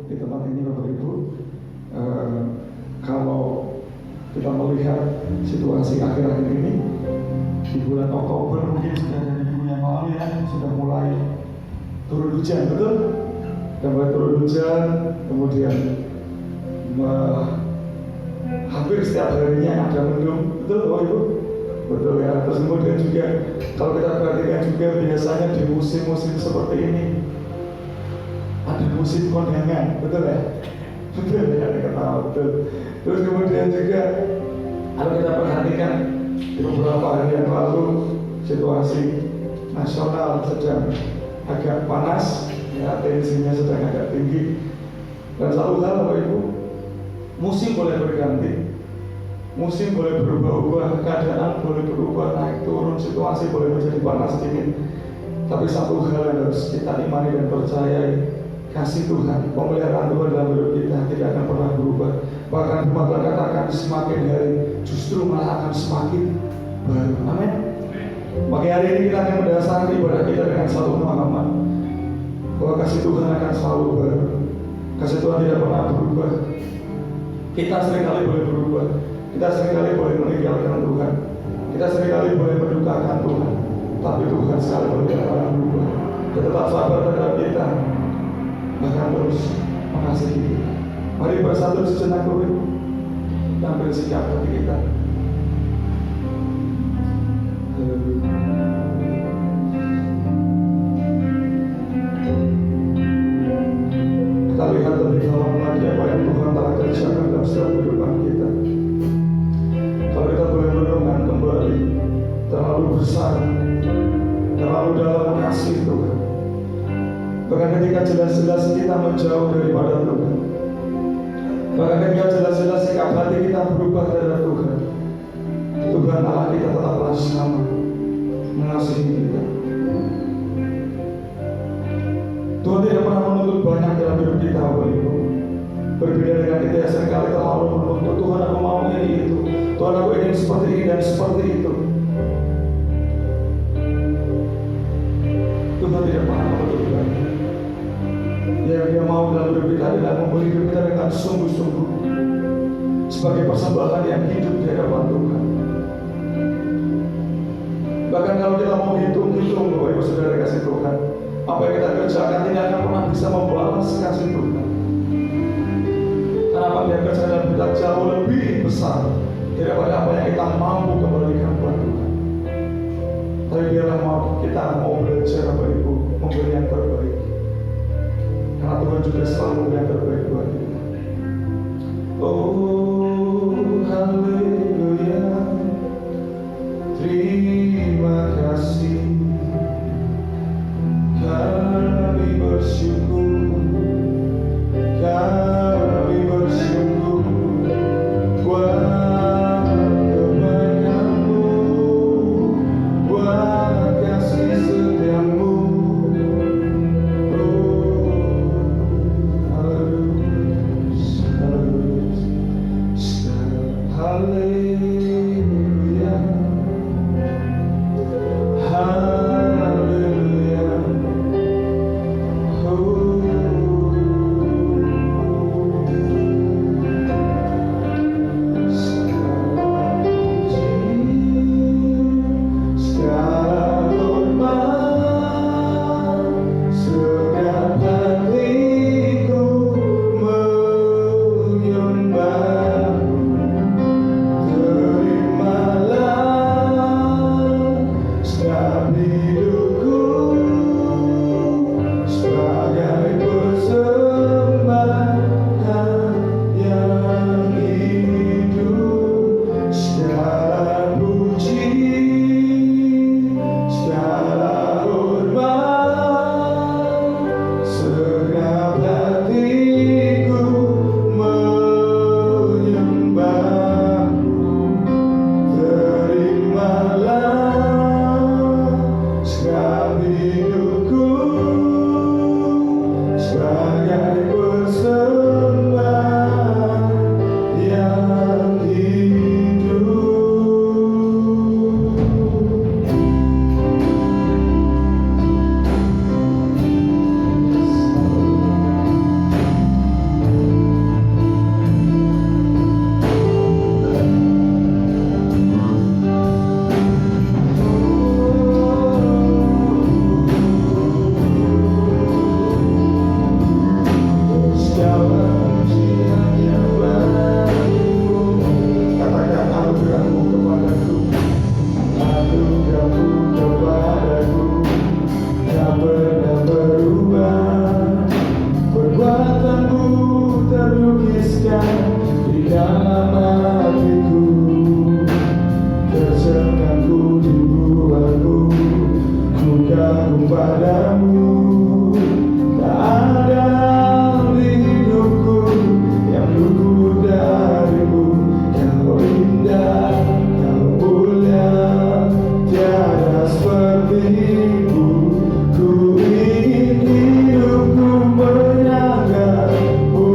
di tempat ini Bapak Ibu. Kalau kita melihat situasi akhir-akhir ini di bulan Oktober, mungkin sudah dari minggu yang lalu ya, sudah mulai turun hujan, betul? Dan mulai turun hujan, kemudian hampir setiap harinya ada mendung, betul Bapak Ibu? Betul ya. Terus kemudian juga kalau kita perhatikan juga biasanya di musim-musim seperti ini ada musim kondangan, betul ya? Betul ya, ketawa betul. Terus kemudian juga kalau kita perhatikan di beberapa hari yang lalu situasi nasional sedang agak panas, ya, tensinya sedang agak tinggi. Dan satu hal Bapak Ibu, musim boleh berganti, musim boleh berubah-ubah, keadaan boleh berubah, naik turun, situasi boleh menjadi panas dingin. Tapi satu hal yang harus kita imani dan percayai, kasih Tuhan, pemeliharaan Tuhan dalam hidup kita tidak akan pernah berubah. Bahkan firman Tuhan katakan semakin hari justru malah akan semakin baru. Amin. Maka hari ini kita akan mendasari ibadah kita dengan satu pemahaman bahwa kasih Tuhan akan selalu baru. Kasih Tuhan tidak pernah berubah. Kita seringkali boleh berubah, kita seringkali boleh meninggalkan Tuhan, kita seringkali boleh mendukakan Tuhan, tapi Tuhan sekali tidak pernah berubah. Dia tetap sabar terhadap kita, bahkan terus mengasihi kita. Mari bersatu sejenak dulu, ambil sikap hati kita. Kita lihat lebih dalam lagi apa yang Tuhan telah kerjakan dalam setiap kehidupan kita. Kalau kita boleh merenungkan kembali, terlalu besar, terlalu dalam kasih Tuhan. Bahkan ketika jelas-jelas kita menjauh daripada Tuhan, bahkan ketika jelas-jelas sikap hati kita berubah terhadap Tuhan, Tuhan Allah kita tetaplah sama mengasihi kita. Tuhan tidak pernah menuntut banyak dalam hidup kita, Bapak Ibu. Berbeda dengan kita yang seringkali terlalu menuntut, Tuhan aku mau ini itu, Tuhan aku ingin seperti ini dan seperti itu. Tuhan tidak pernah menuntut banyak. Yang Dia mau dalam hidup kita adalah memberi hidup kita dengan sungguh-sungguh sebagai persembahan yang hidup di hadapan Tuhan. Bahkan kalau kita mau hitung-hitung, Bapak Ibu Saudara kasih Tuhan, apa yang kita kerjakan tidak akan pernah bisa membalas kasih Tuhan. Karena apa yang dia kerjakan dalam kita jauh lebih besar daripada apa yang kita mampu kembalikan buat Tuhan. Tapi biarlah kita mau belajar Bapak Ibu memberi yang terbaik. Karena Tuhan juga selalu memberi yang terbaik buat kita. Oh, haleluya. Terima kasih. Kami bersyukur, kami bersyukur buat kebaikan-Mu, buat kasih setia-Mu. Oh, haleluya, haleluya. padamu. Tak ada hal di hidupku yang luput darimu. Kau indah, kau mulia, tiada sepertimu. Ku ingin hidupku menyanggamu.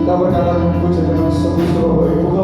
Kau benar-benar memuji dengan sungguh-sungguh.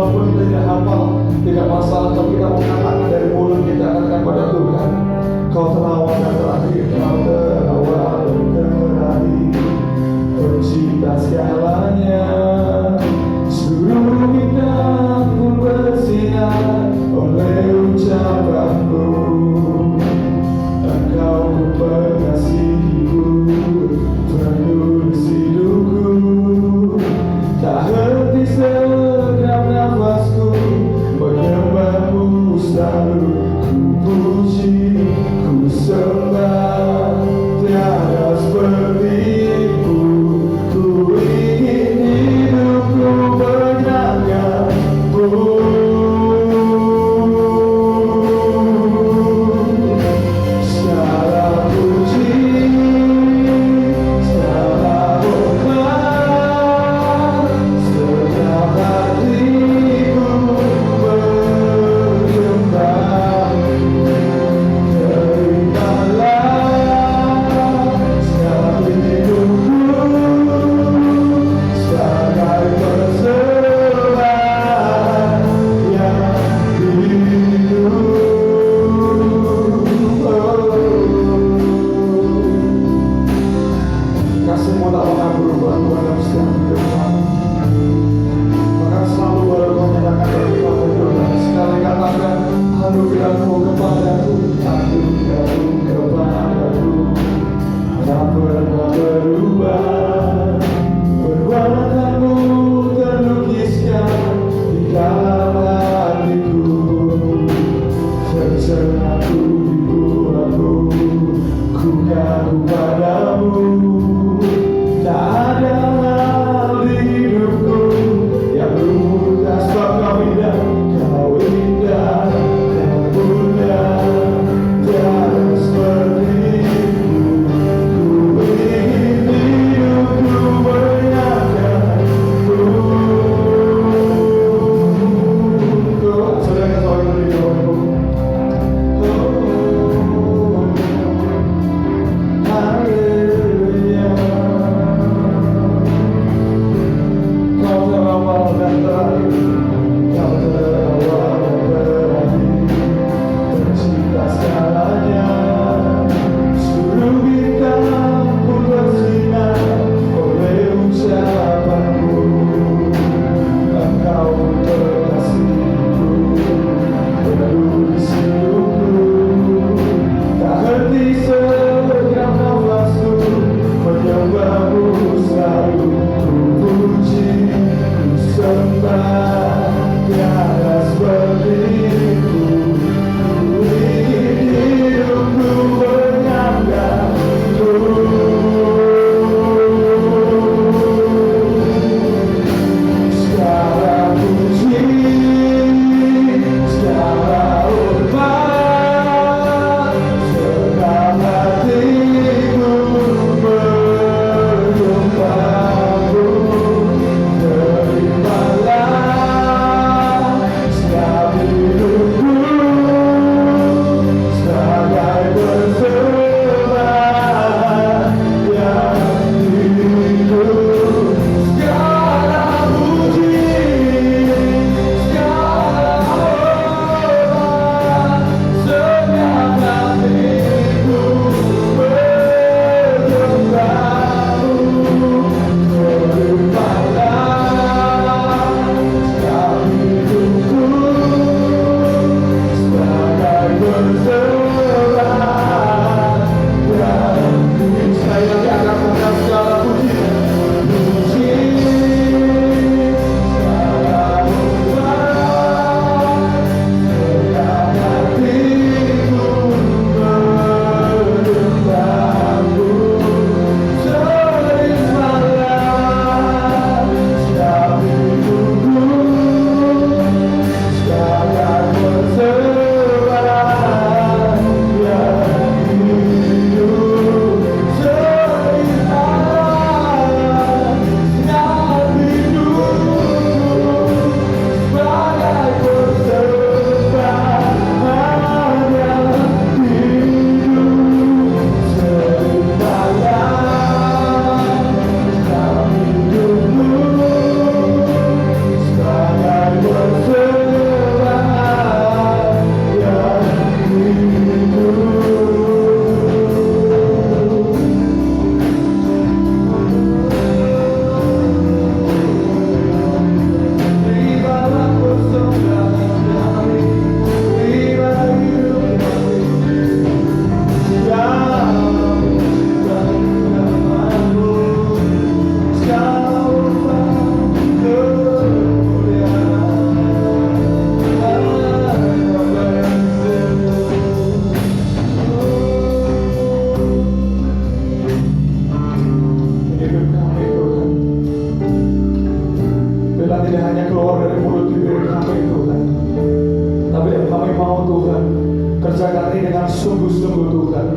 mengerjakan ini dengan sungguh-sungguh Tuhan,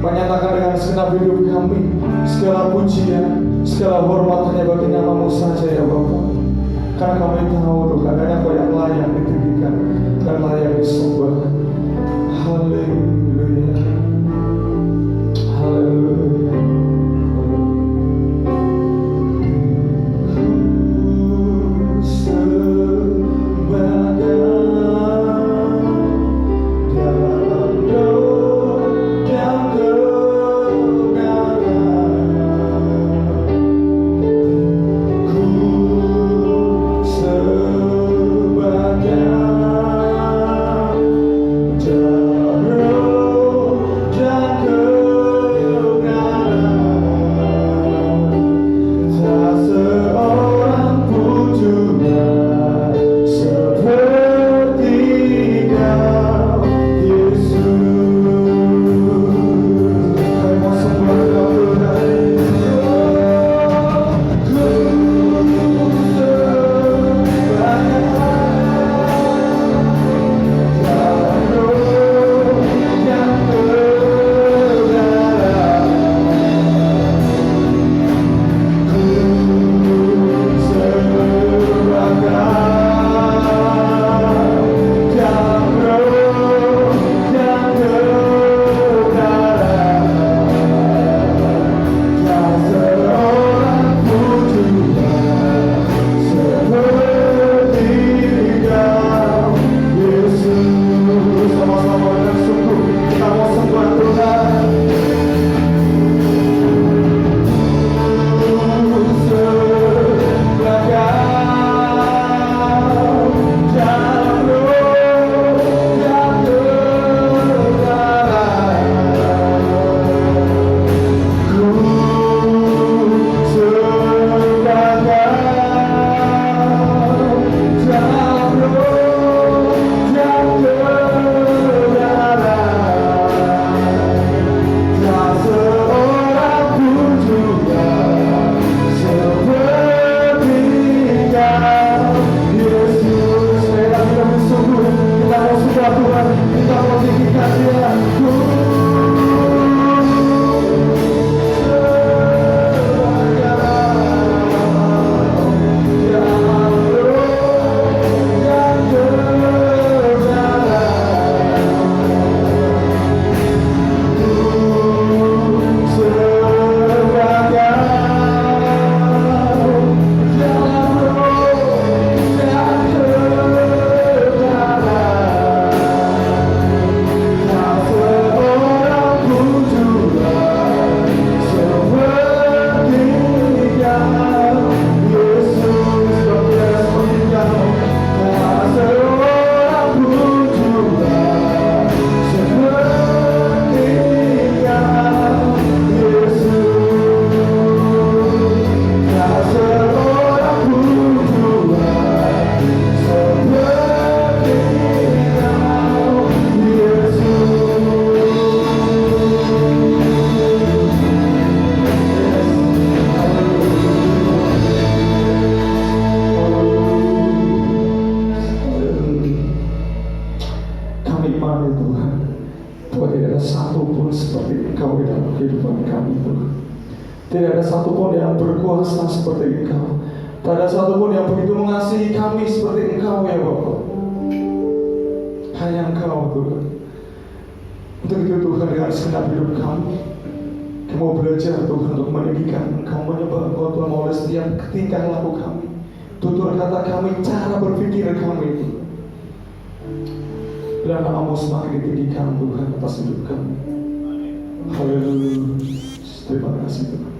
menyatakan dengan segenap hidup kami segala pujian, segala hormat hanya bagi nama-Mu saja ya Bapa. Karena kami tahu Tuhan, hanya Kau yang layak ditinggikan dan layak disembah. Haleluya, haleluya. Tidak ada satupun yang berkuasa seperti Engkau. Tidak ada satupun yang begitu mengasihi kami seperti Engkau ya Bapa. Hanya Engkau Tuhan. Untuk itu Tuhan, dengan segenap hidup kami mau belajar Tuhan untuk meninggikan Engkau, menyembah Engkau Tuhan melalui setiap tingkah laku kami, tutur kata kami, cara berpikir kami itu. Biar nama-Mu semakin ditinggikan Tuhan atas hidup kami. Haleluya. Terima kasih Tuhan.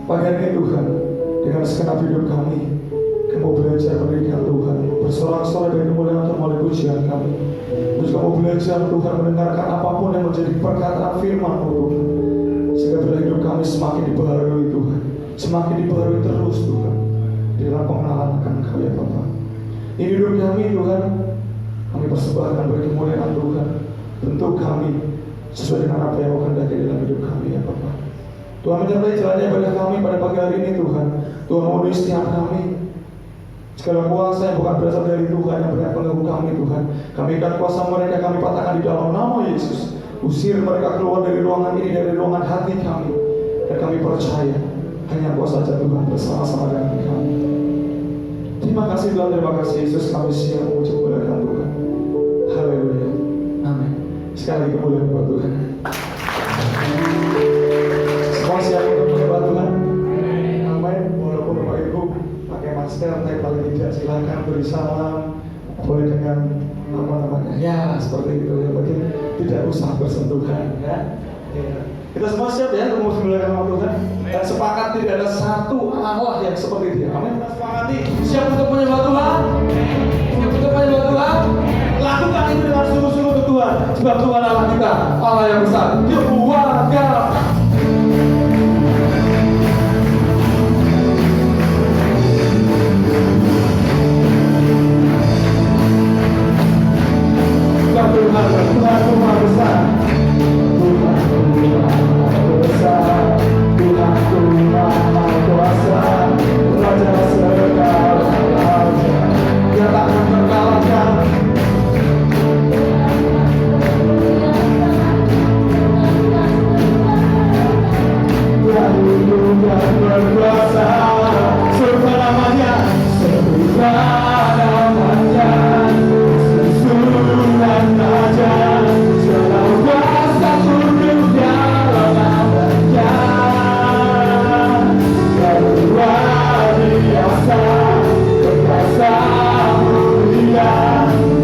Pagi hari ini Tuhan, dengan segenap hidup kami mau belajar meninggikan Tuhan, bersorak-sorai dari kemuliaan Tuhan melalui pujian kami. Terus kamu belajar Tuhan mendengarkan apapun yang menjadi perkataan firman-Mu Tuhan, sehingga bila hidup kami semakin dibaharui Tuhan, semakin dibaharui terus Tuhan di dalam pengenalan akan Engkau ya Bapa. Ini hidup kami Tuhan, kami persembahkan bagi kemuliaan Tuhan. Bentuk kami sesuai dengan apa yang Kau kehendaki dalam hidup kami ya Bapa. Tuhan menyertai jalannya ibadah kami pada pagi hari ini Tuhan. Tuhan memenuhi setiap kami. Segala kuasa yang bukan berasal dari Tuhan yang berani mengganggu kami Tuhan. Kami ikat kuasa mereka, kami patahkan di dalam nama Yesus. Usir mereka keluar dari ruangan ini, dari ruangan hati kami. Dan kami percaya hanya Kau saja Tuhan bersama-sama dengan kami. Terima kasih Tuhan, terima kasih Yesus. Kami siap memuji memuliakan Tuhan. Haleluya. Amin. Sekali lagi kemuliaan buat Tuhan. Semua siap untuk menyembah Tuhan. Amin. Walaupun Bapak Ibu pakai masker, tapi paling tidak silakan beri salam. Boleh dengan apa namanya? Ya seperti itu. Yang penting tidak usah bersentuhan. Ya. Kita semua siap ya untuk memuliakan nama Tuhan. Dan sepakat tidak ada satu Allah yang seperti Dia. Amin. Kita sepakati. Siap untuk menyembah Tuhan. Siap untuk menyembah Tuhan. Lakukan itu dengan sungguh-sungguh untuk Tuhan. Sebab Tuhan Allah kita, Allah yang besar. Keluarga. Tuhan Maha besar. Tuhan Maha kuasa, Raja segala raja, Dia tak akan terkalahkan. Tuhan hidup dan berkuasa, surga namanya, surga namanya, susulan raja, segala kuasa tunduk dalam namanya. Luar biasa, berkuasa mulia,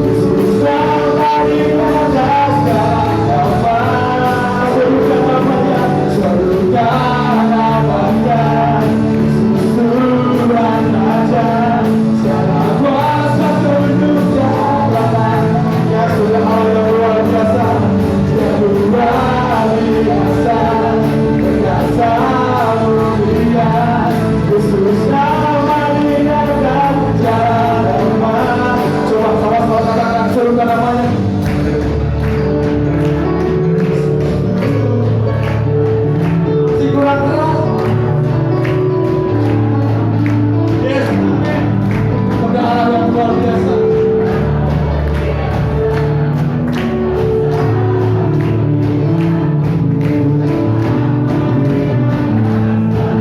Yesus kembali pada segala surga namanya, surga namanya, susulan raja, segala kuasa tunduk dalam namanya. Sudah hal yang luar biasa, yang luar biasa, berkuasa mulia, Yesus kembali dan jalan aman. Coba sama-sama katakan surga namanya. Masih kurang keras. Yes, amin. Kepada Allah yang luar biasa.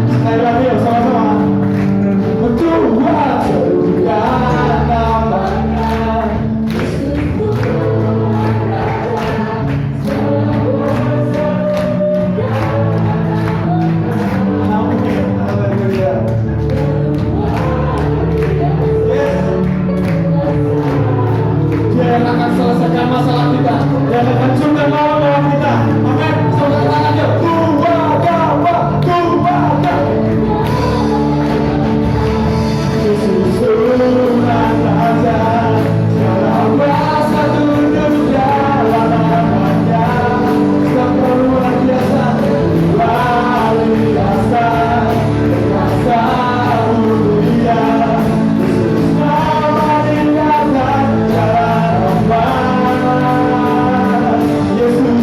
Sekali lagi ya, sama-sama. Tuhan surga namanya. Amin. Haleluya. Yes. Dia yang akan selesaikan masalah kita. Dia yang akan juga lawan kita. Amin. Saudara katakan dia, susulan raja, segala kuasa tunduk dalam namanya. Segala luar biasa, luar biasa, berkuasa mulia, Yesus kembali dan jalan aman. Yesus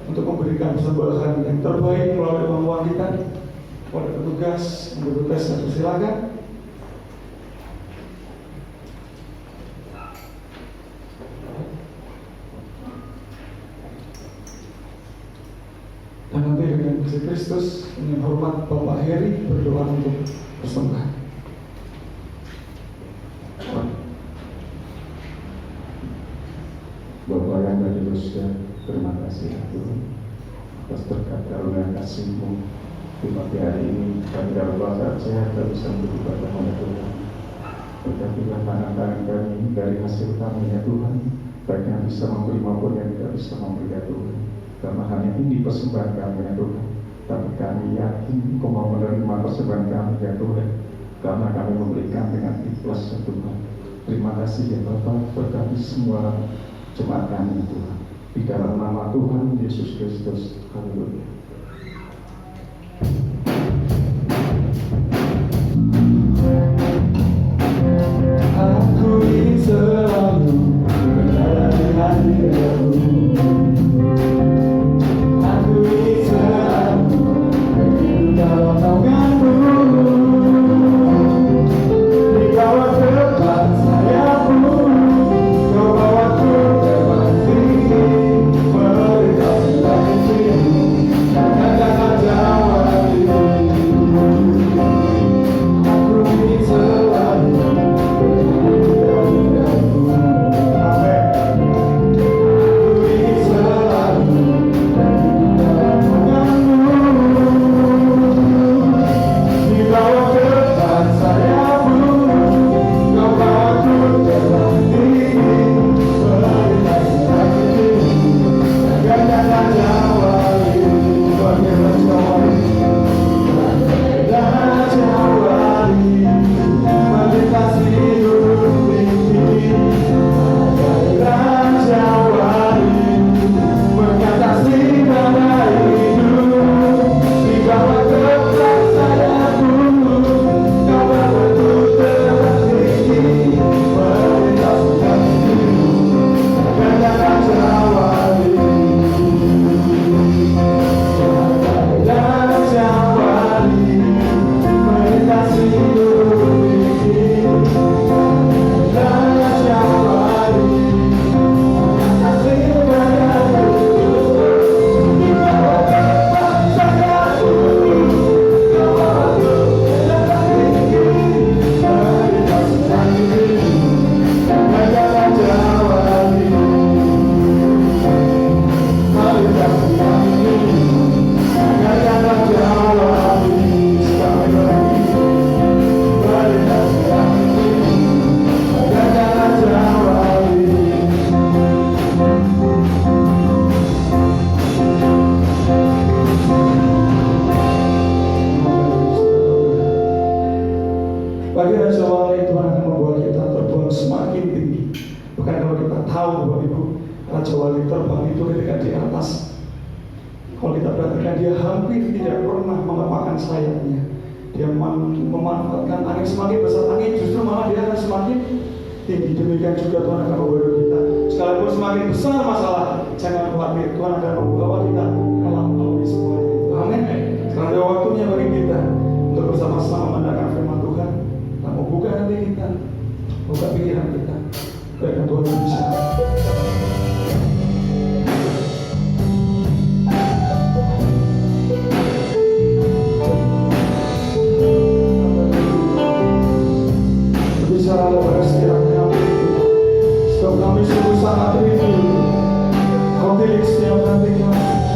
untuk memberikan persembahan yang terbaik melalui uang-uang kita. Kepada petugas untuk bertugas dan silakan. Dan nanti dengan kasih Kristus, dengan hormat Bapak Heri berdoa untuk persembahan. Bapa yang ada di surga, terima kasih ya Tuhan atas berkat karunia kasih-Mu. Di pagi hari ini kami dalam keadaan sehat dan bisa beribadah kepada Tuhan. Berkatilah tangan-tangan kami dari hasil kami ya Tuhan, baik yang bisa memberi maupun yang tidak bisa memberi ya Tuhan. Karena hanya ini persembahan kami ya Tuhan, tapi kami yakin Engkau mau menerima persembahan kami ya Tuhan, karena kami memberikan dengan ikhlas ya Tuhan. Terima kasih ya Bapa, berkati semua jemaat kami ya Tuhan. Di dalam nama Tuhan Yesus Kristus. Haleluya. Aku ingin selalu berada di hadirat-Mu. Aku ingin selalu berhidup dalam naungan-Mu. Di bawah tepat sayap-Mu, Kau bawaku terbang tinggi, melintasi langit-Mu, katakan jawab itu. Aku ingin selalu Bagi Raja Wali, Tuhan akan membuat kita terbang semakin tinggi. Bahkan kalau kita tahu Bapak Ibu, Raja Wali terbang itu ketika di atas, kalau kita perhatikan dia hampir tidak pernah mengepakkan sayapnya. Dia memanfaatkan angin semakin besar, angin justru malah dia akan semakin tinggi. Demikian juga Tuhan akan membawa kita. Sekalipun semakin besar masalah, jangan khawatir, Tuhan akan membawa kita melampaui semuanya. Amin. Sekarang ada waktunya bagi kita untuk bersama-sama mendengarkan firman Tuhan. Kita mau buka hati kita, buka pikiran kita, biarkan Tuhan berbicara. Berbicara kepada setiap kami, sebab kami sungguh sangat rindu. Kau milik setiap hati kami.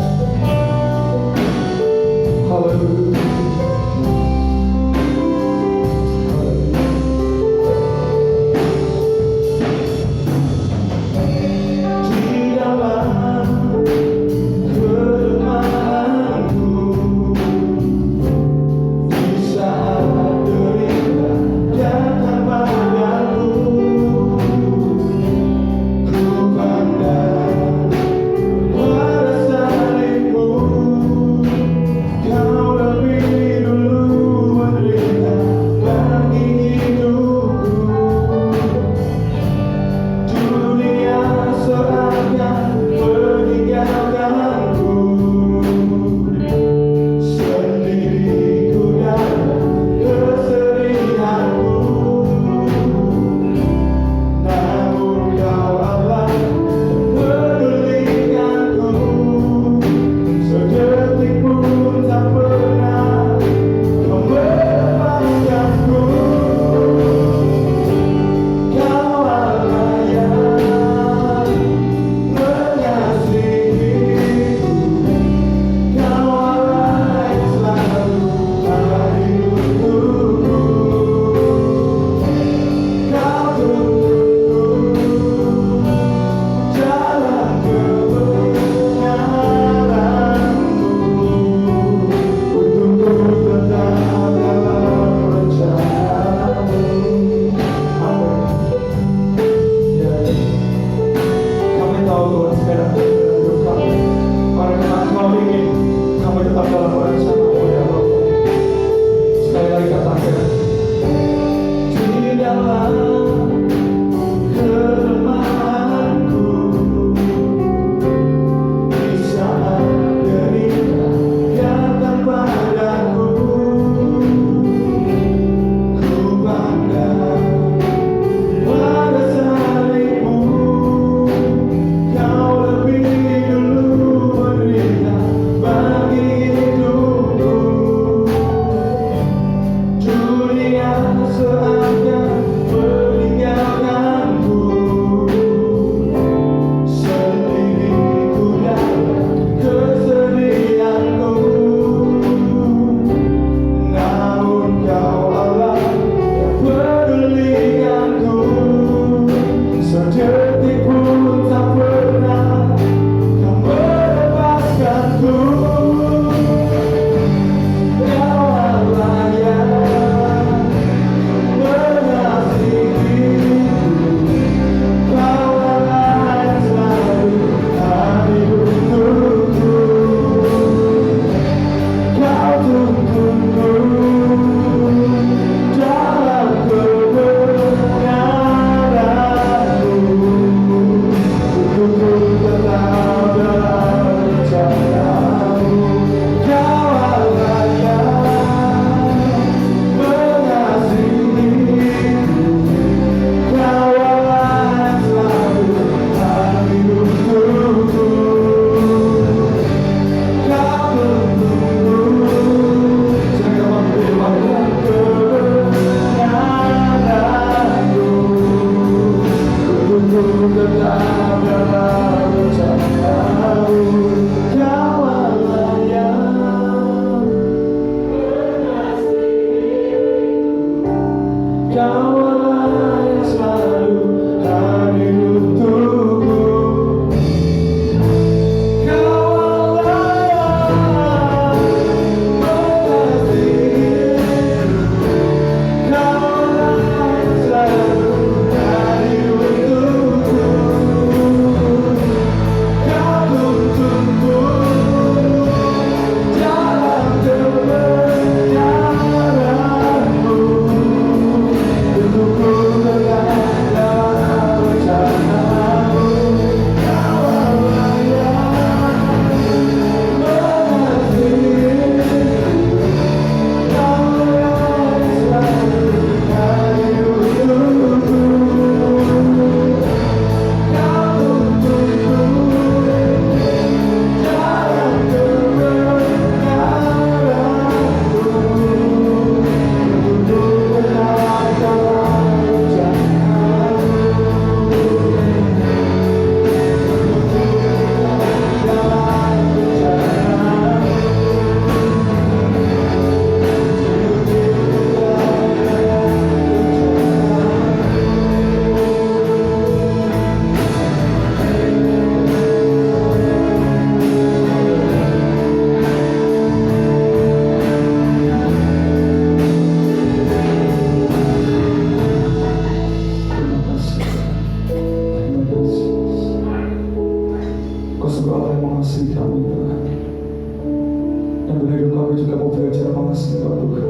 kami juga mau belajar mengasihi Engkau Tuhan.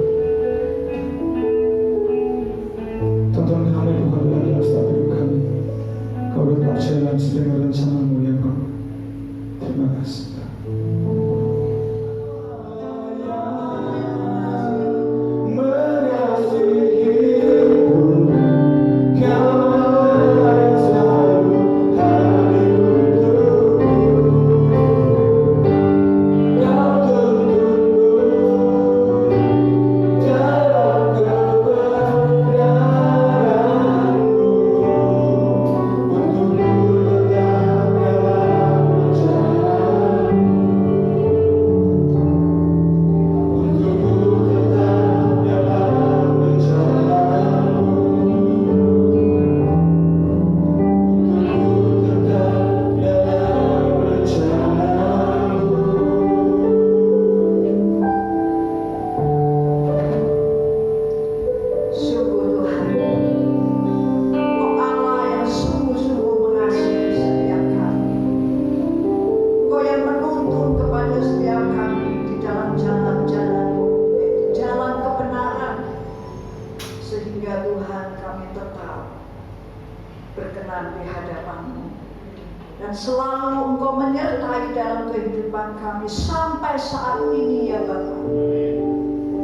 Tuntun kami Tuhan dalam setiap hidup kami. Kau tetap jalan sesuai dengan rencana-Mu ya Bapa. Terima kasih. berkenan di hadapan-Mu. Dan selalu Engkau menyertai dalam kehidupan kami sampai saat ini ya Bapa.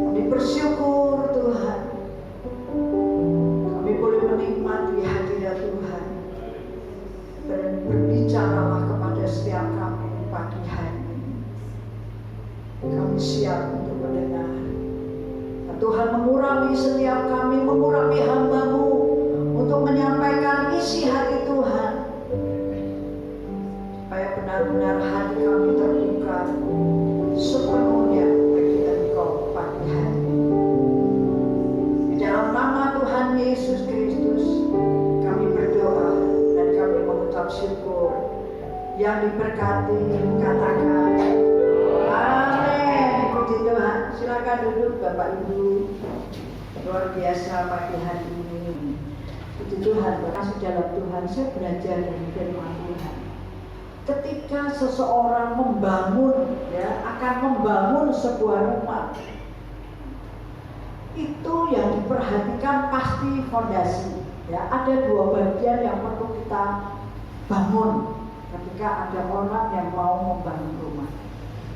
Kami bersyukur Tuhan, kami boleh menikmati hadirat Tuhan. Dan berbicaralah kepada setiap kami pagi hari ini. Kami siap untuk mendengar. Dan Tuhan mengurangi setiap kami, mengurangi hamba-Mu untuk menyampaikan isi hati Tuhan, supaya benar-benar hati kami terbuka sepenuhnya bagi Engkau pagi hari. Di dalam nama Tuhan Yesus Kristus kami berdoa dan kami mengucap syukur. Yang diberkati katakan amin. Puji Tuhan. Silakan duduk Bapak Ibu. Luar biasa pagi hari ini. Puji Tuhan, berkasih dalam Tuhan. Saya belajar dari firman Tuhan. Ketika seseorang membangun, akan membangun sebuah rumah, itu yang diperhatikan pasti fondasi. Ada dua bagian yang perlu kita bangun ketika ada orang yang mau membangun rumah.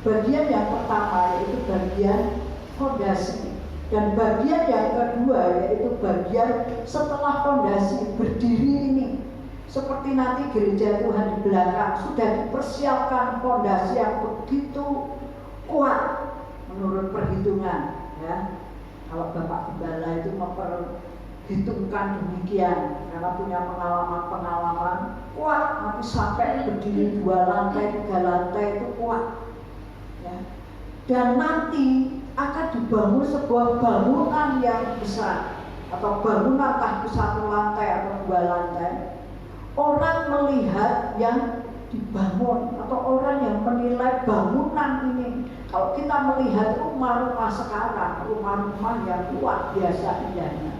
Bagian yang pertama yaitu bagian fondasi. Dan bagian yang kedua yaitu bagian setelah fondasi berdiri ini. Seperti nanti gereja Tuhan di belakang sudah dipersiapkan fondasi yang begitu kuat menurut perhitungan. Kalau Bapak Gembala itu memperhitungkan demikian karena punya pengalaman-pengalaman kuat, nanti sampai berdiri 2 lantai, 3 lantai itu kuat. Dan nanti akan dibangun sebuah bangunan yang besar atau bangunan entah 1 lantai atau 2 lantai. Orang melihat yang dibangun atau orang yang menilai bangunan ini. Kalau kita melihat rumah-rumah sekarang, rumah-rumah yang luar biasa indahnya,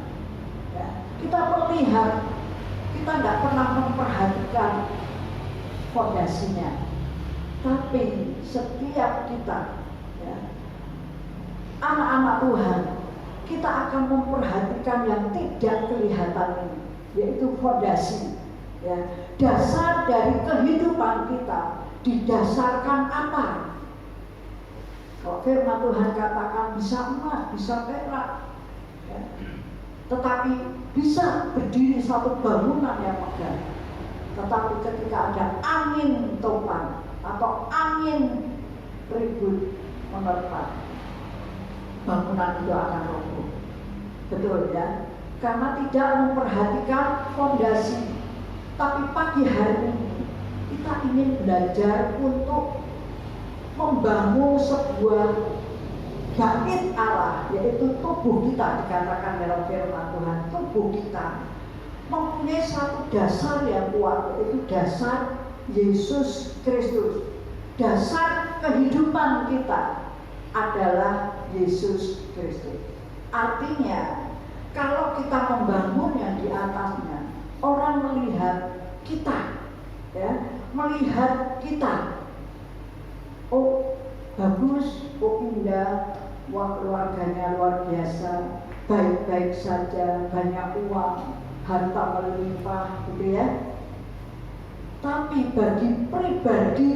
kita melihat, kita tidak pernah memperhatikan fondasinya. Tapi setiap kita, anak-anak Tuhan, kita akan memperhatikan yang tidak kelihatan ini, yaitu fondasi. Dasar dari kehidupan kita didasarkan apa? Kalau firman Tuhan katakan bisa emas, bisa perak, tetapi bisa berdiri satu bangunan yang megah. Tetapi ketika ada angin topan atau angin ribut menerpa, bangunan itu akan roboh. Betul ya? Karena tidak memperhatikan fondasi. Tapi pagi hari ini kita ingin belajar untuk membangun sebuah bait Allah, yaitu tubuh kita. Dikatakan dalam firman Tuhan, tubuh kita mempunyai satu dasar yang kuat, yaitu dasar Yesus Kristus. Dasar kehidupan kita adalah Yesus Kristus. Artinya, kalau kita membangun yang di atasnya, orang melihat kita, melihat kita. Oh, bagus, oh indah, wah keluarganya luar biasa, baik-baik saja, banyak uang, harta melimpah gitu ya. Tapi bagi pribadi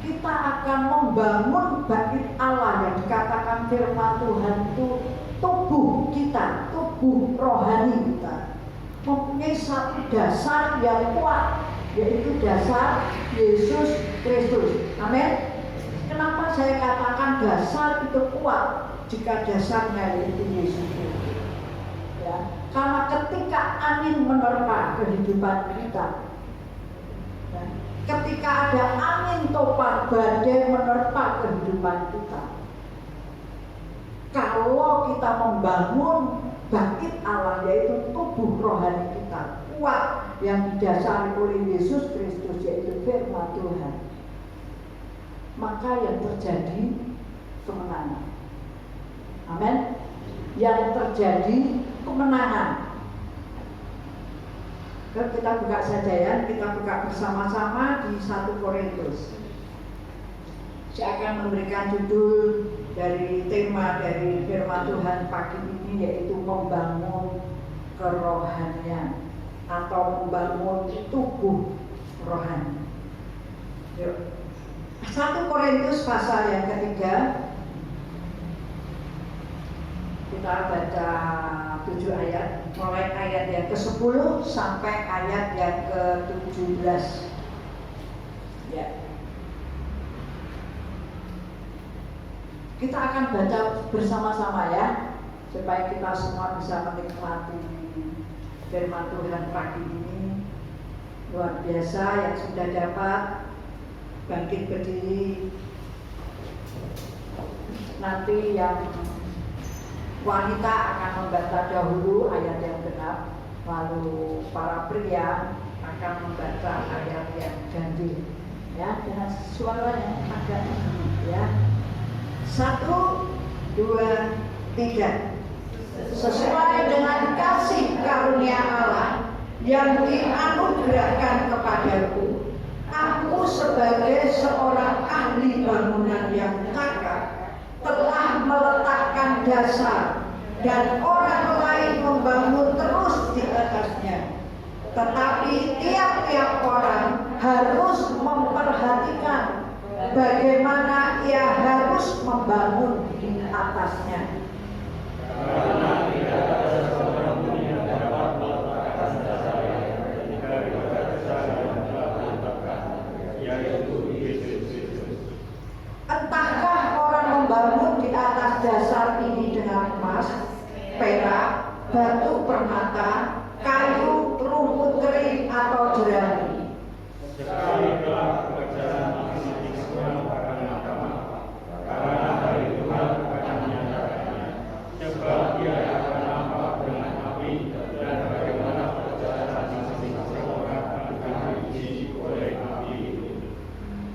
kita akan membangun bait Allah yang dikatakan firman Tuhan itu tubuh kita, tubuh rohani kita mempunyai satu dasar yang kuat, yaitu dasar Yesus Kristus. Amin. Kenapa saya katakan dasar itu kuat? Jika dasarnya yaitu Yesus Kristus. Ya, karena ketika angin menerpa kehidupan kita, ya, ketika ada angin topan badai menerpa kehidupan kita, kalau kita membangun bait Allah yaitu tubuh rohani kita kuat yang didasari oleh Yesus Kristus yaitu firman Tuhan, maka yang terjadi kemenangan. Amin. Yang terjadi kemenangan. Kita buka saja ya, kita buka bersama-sama di 1 Korintus. Saya akan memberikan judul dari tema dari firman Tuhan pagi ini yaitu membangun kerohanian atau membangun tubuh rohani. Yuk. 1 Korintus pasal yang ketiga, kita baca 7 ayat, mulai ayat yang ke-10 sampai ayat yang ke-17. Ya. Kita akan baca bersama-sama ya, supaya kita semua bisa menikmati firman Tuhan pagi ini. Luar biasa yang sudah dapat bangkit berdiri. Nanti yang wanita akan membaca dahulu ayat yang genap, lalu para pria akan membaca ayat yang ganjil. Ya, dengan suara yang agak ya. 1, 2, 3. Sesuai dengan kasih karunia Allah yang dianugerahkan kepadaku, aku sebagai seorang ahli bangunan yang kakak telah meletakkan dasar dan orang lain membangun terus di atasnya. Tetapi tiap-tiap orang harus memperhatikan bagaimana ia harus membangun di atasnya. Karena tidak ada seseorang pun yang dapat meletakkan dasar dari dasar yang telah ditetapkan, yaitu Yesus Kristus. Entahkah orang membangun di atas dasar ini dengan emas, perak, batu permata, kayu, rumput kering atau jerami. Sekali telah pekerjaan masing-masing orang akan apa-apa, karena hari Tuhan akan menyatakannya, sebab Dia akan nampak dengan api dan bagaimana pekerjaan masing-masing orang akan diuji oleh api itu.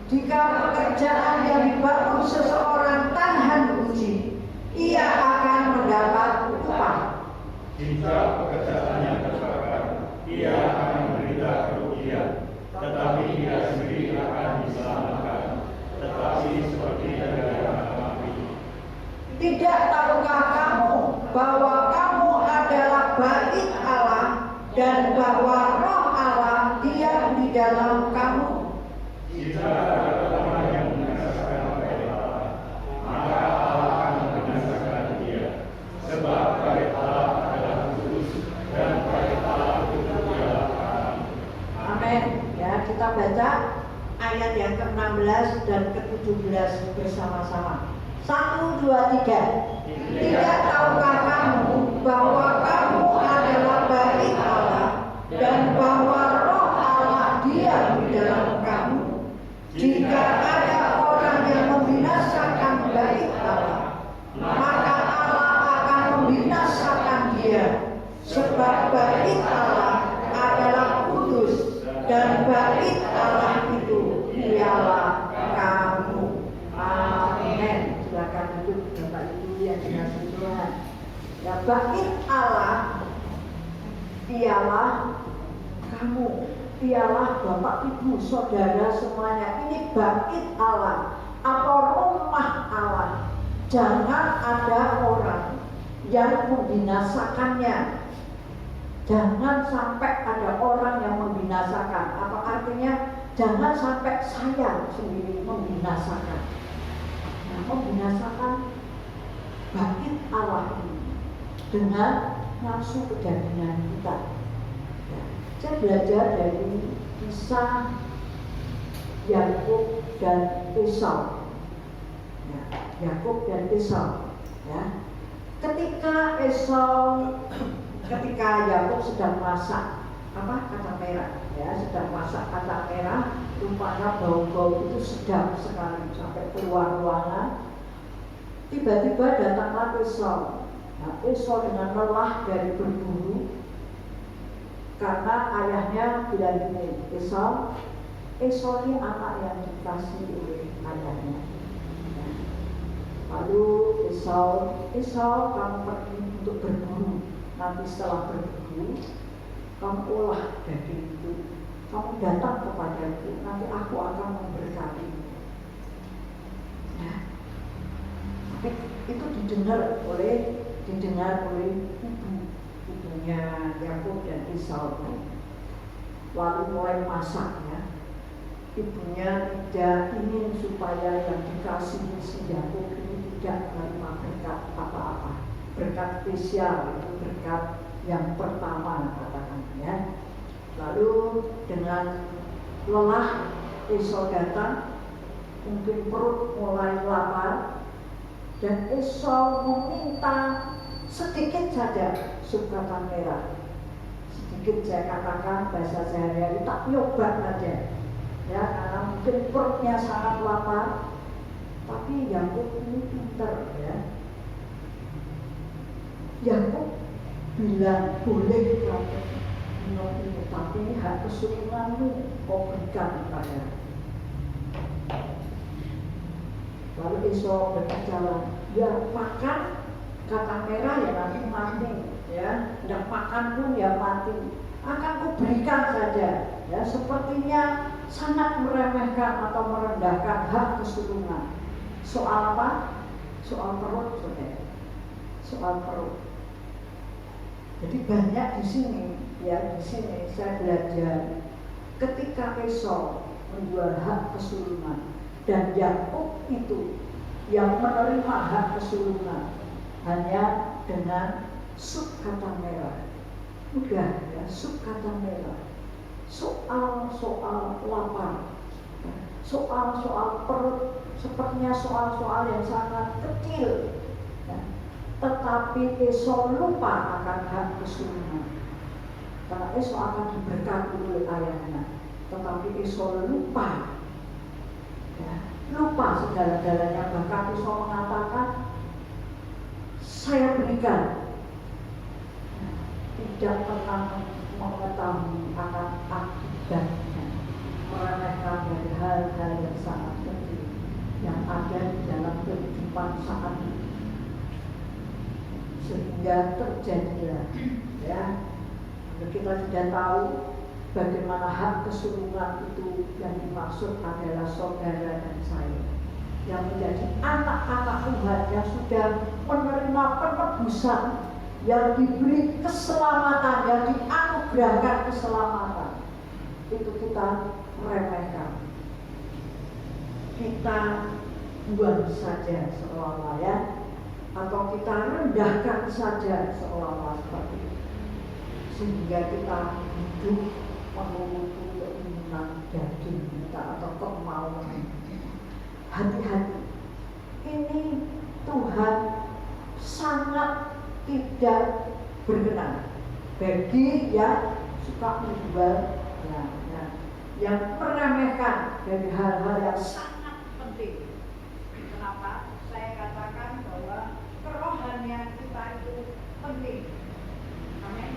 Jika pekerjaan yang dibangun seseorang tahan uji, ia akan mendapat upah. Jika pekerjaannya terbakar, ia akan menderita kerugian, tetapi ia sendiri akan diselamatkan, tetapi seperti dari api. Tidak tahukah kamu bahwa kamu adalah bait Allah dan bahwa Roh Allah diam di dalam kamu? Jika ada orang yang membinasakan bait Allah, maka Allah akan membinasakan dia, sebab bait Allah adalah kudus dan bait Allah itu ialah kami. Amin. Ya, kita baca ayat yang ke-16 dan ke-17 bersama-sama. 1, 2, 3. Tidak tahukah kamu bahwa kamu adalah bait Allah dan bahwa Roh Allah diam di dalam kamu? Jika ada orang yang membinasakan bait Allah, maka Allah akan membinasakan dia, sebab bait Allah adalah kudus dan bait Allah itu ialah kamu. Amin. Silakan duduk Bapak Ibu yang dikasihi Tuhan. Ya, bait Allah ialah kamu, ialah Bapak Ibu Saudara semuanya. Ini bait Allah atau rumah Allah. jangan ada orang yang membinasakannya. Jangan sampai ada orang yang membinasakan. Apa artinya? Jangan sampai saya sendiri membinasakan. Nah, membinasakan bangkit Allah ini dengan nafsu kedagingan kita. Ya, saya belajar dari kisah Yakub dan Esau. Ya, Yakub dan Esau. Ya. Ketika Yakub sedang masak kacang merah, ya, sedang masak kacang merah, rupanya bau-bau itu sedap sekali sampai keluar ruangan. Tiba-tiba datanglah Esau. Nah, Esau dengan lelah dari berburu, karena ayahnya bilang gini, Esau ini anak yang dikasih oleh ayahnya. Lalu Esau kamu pergi untuk berburu. Nanti setelah berburu, kamu olah daging itu. Kamu datang kepadaku, nanti aku akan memberkati. Nah, itu didengar oleh ibunya Yakub dan Esau. Lalu mulai masak, ya. Ibunya tidak ingin supaya yang dikasih si Yakub ini tidak menerima berkat apa-apa. Berkat spesial, itu berkat yang pertama katakan, ya. Lalu dengan lelah Esau datang, mungkin perut mulai lapar, dan Esau meminta sedikit saja sup kacang merah. Sedikit saya katakan bahasa sehari-hari, tak nyoba saja, ya, karena mungkin perutnya sangat lapar. Tapi Yakub ini pintar, ya. Yakub bilang, boleh kamu minum ini, tapi hak kesurunganmu kau berikan kepada. Lalu Esau berbicara, ya makan kacang merah ya nanti mati, ya, tidak makan pun ya mati. Akan kuberikan saja, ya. Sepertinya sangat meremehkan atau merendahkan hak kesurungan. Soal apa? Soal perut, saudara. Soal perut. Jadi banyak di sini, ya, di sini saya belajar ketika Esau menjual hak kesurungan dan Yakub itu yang menerima hak kesurungan hanya dengan sup kacang merah. Udah, ya, sup kacang merah. Soal-soal lapar, soal-soal perut, sepertinya soal-soal yang sangat kecil, ya. Tetapi Esau lupa akan hak kesurungan, karena Esau akan diberkati oleh ayahnya. Tetapi Esau lupa, ya, lupa segala-galanya. Bahkan Esau mengatakan, saya berikan, tidak pernah mengetahui akan akibatnya, meremehkan dari hal-hal yang sangat penting yang ada di dalam kehidupan saat ini, sehingga terjadilah, ya, kita tidak tahu bagaimana hak kesurungan itu yang dimaksud adalah saudara dan saya yang menjadi anak-anak Tuhan yang sudah menerima penebusan, yang diberi keselamatan, yang dianugerahkan keselamatan. Itu kita meremehkan, kita buang saja seolah-olah, ya, atau kita rendahkan saja seolah-olah seperti itu, sehingga kita hidup menuruti keinginan daging kita atau kemauan. Hati-hati, ini Tuhan sangat tidak berkenan bagi yang suka menjual, yang meremehkan dari hal-hal yang sangat penting. Kenapa? Saya katakan bahwa kerohanian kita itu penting. Amin.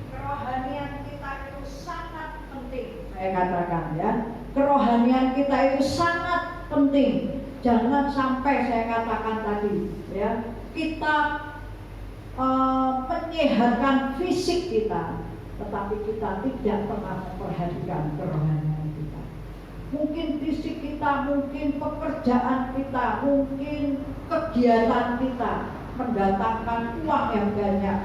Kerohanian kita itu sangat penting. Saya katakan, ya, kerohanian kita itu sangat penting. Jangan sampai saya katakan tadi, ya, kita menyehatkan fisik kita, tetapi kita tidak pernah memperhatikan kerohanian kita. mungkin fisik kita, mungkin pekerjaan kita, mungkin kegiatan kita mendatangkan uang yang banyak,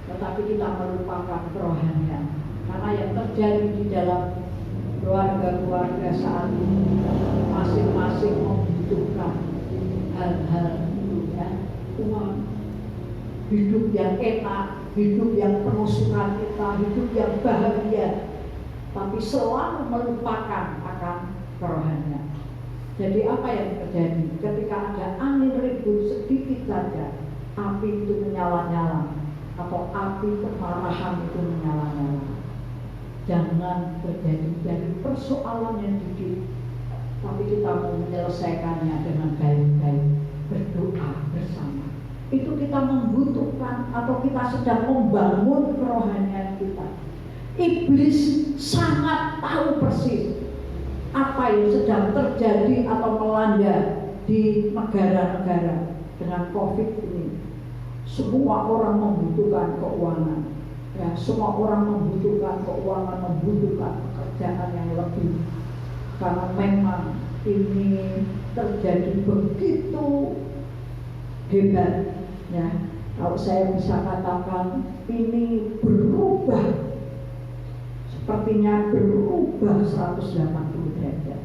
tetapi kita melupakan kerohanian. Karena yang terjadi di dalam keluarga-keluarga saat ini masing-masing membutuhkan hal-hal itu, ya, uang, hidup yang enak, hidup yang penuh sukacita, hidup yang bahagia, tapi selalu melupakan akan kerohanian. Jadi apa yang terjadi ketika ada angin ribut sedikit saja, api itu menyala-nyala, atau api kemarahan itu menyala-nyala. Jangan terjadi dari persoalan yang dikit, tapi kita mau menyelesaikannya dengan baik-baik, berdoa bersama. Itu kita membutuhkan atau kita sedang membangun kerohanian kita. Iblis sangat tahu persis apa yang sedang terjadi atau melanda di negara-negara dengan COVID ini. Semua orang membutuhkan keuangan, ya, semua orang membutuhkan keuangan, membutuhkan pekerjaan yang lebih, karena memang ini terjadi begitu hebat, ya. Kalau saya bisa katakan ini berubah, sepertinya berubah 180 derajat.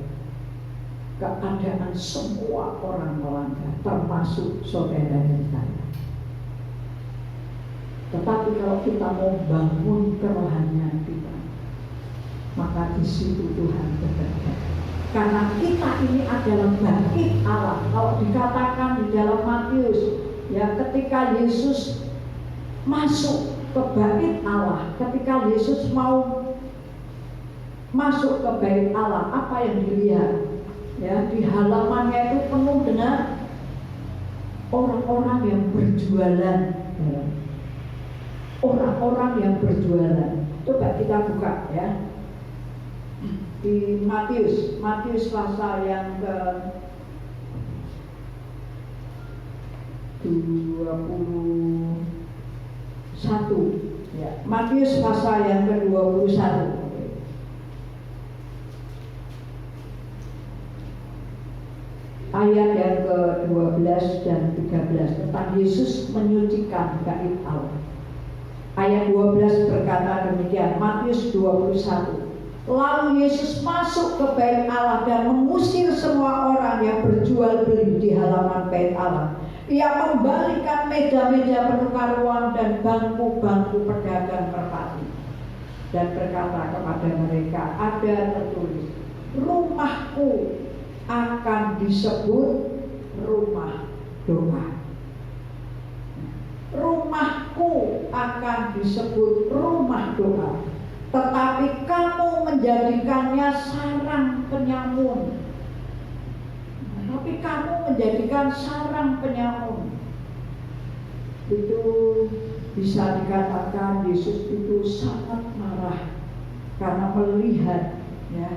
Keadaan semua orang melanggar, termasuk saudara dan saya. Tetapi kalau kita mau bangun kerohanian kita, maka di situ Tuhan bekerja. Karena kita ini adalah bait Allah. Kalau dikatakan di dalam Matius, ya, ketika Yesus masuk ke bait Allah, ketika Yesus mau masuk ke bait Allah, apa yang dilihat? Ya, di halamannya itu penuh dengan orang-orang yang berjualan. Ya. Orang-orang yang berjualan. Coba kita buka, ya, di Matius pasal yang ke 21, ya, Matius pasal yang ke 21. Ayat yang ke-12 dan 13 tentang Yesus menyucikan bait Allah. Ayat 12 berkata demikian, Matius 21. Lalu Yesus masuk ke bait Allah dan mengusir semua orang yang berjual beli di halaman bait Allah. Ia membalikan meja-meja penukar uang dan bangku-bangku pedagang merpati, dan berkata kepada mereka, ada tertulis, rumahku akan disebut rumah doa. Rumahku akan disebut rumah doa, tetapi kamu menjadikannya sarang penyamun. Tapi kamu menjadikan sarang penyamun. Itu bisa dikatakan Yesus itu sangat marah karena melihat, ya,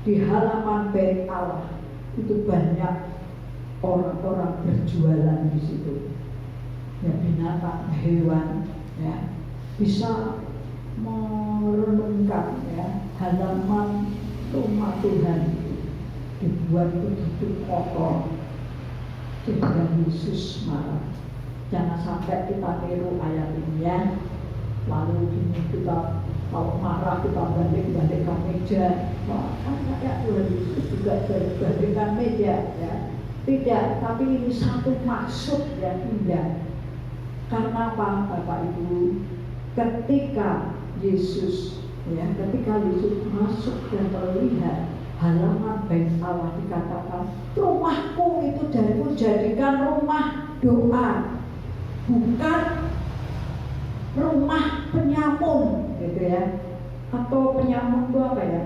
di halaman bait Allah itu banyak orang-orang berjualan di situ. Ya, binatang, hewan, ya, bisa merenungkan, ya, halaman rumah Tuhan dibuat begitu kotor, sehingga Yesus marah. Jangan sampai kita tiru ayat ini, ya. Lalu ini kita kalau marah kita balik-balikkan meja. Wah, kan kayak Tuhan Yesus juga balik-balikkan meja, ya. Tidak, tapi ini satu maksud yang indah. Karena apa, Bapak Ibu? Ketika Yesus masuk dan melihat halaman bait Allah, dikatakan rumahku itu jadikan rumah doa, bukan rumah penyamun, gitu ya. Atau penyamun itu apa, ya?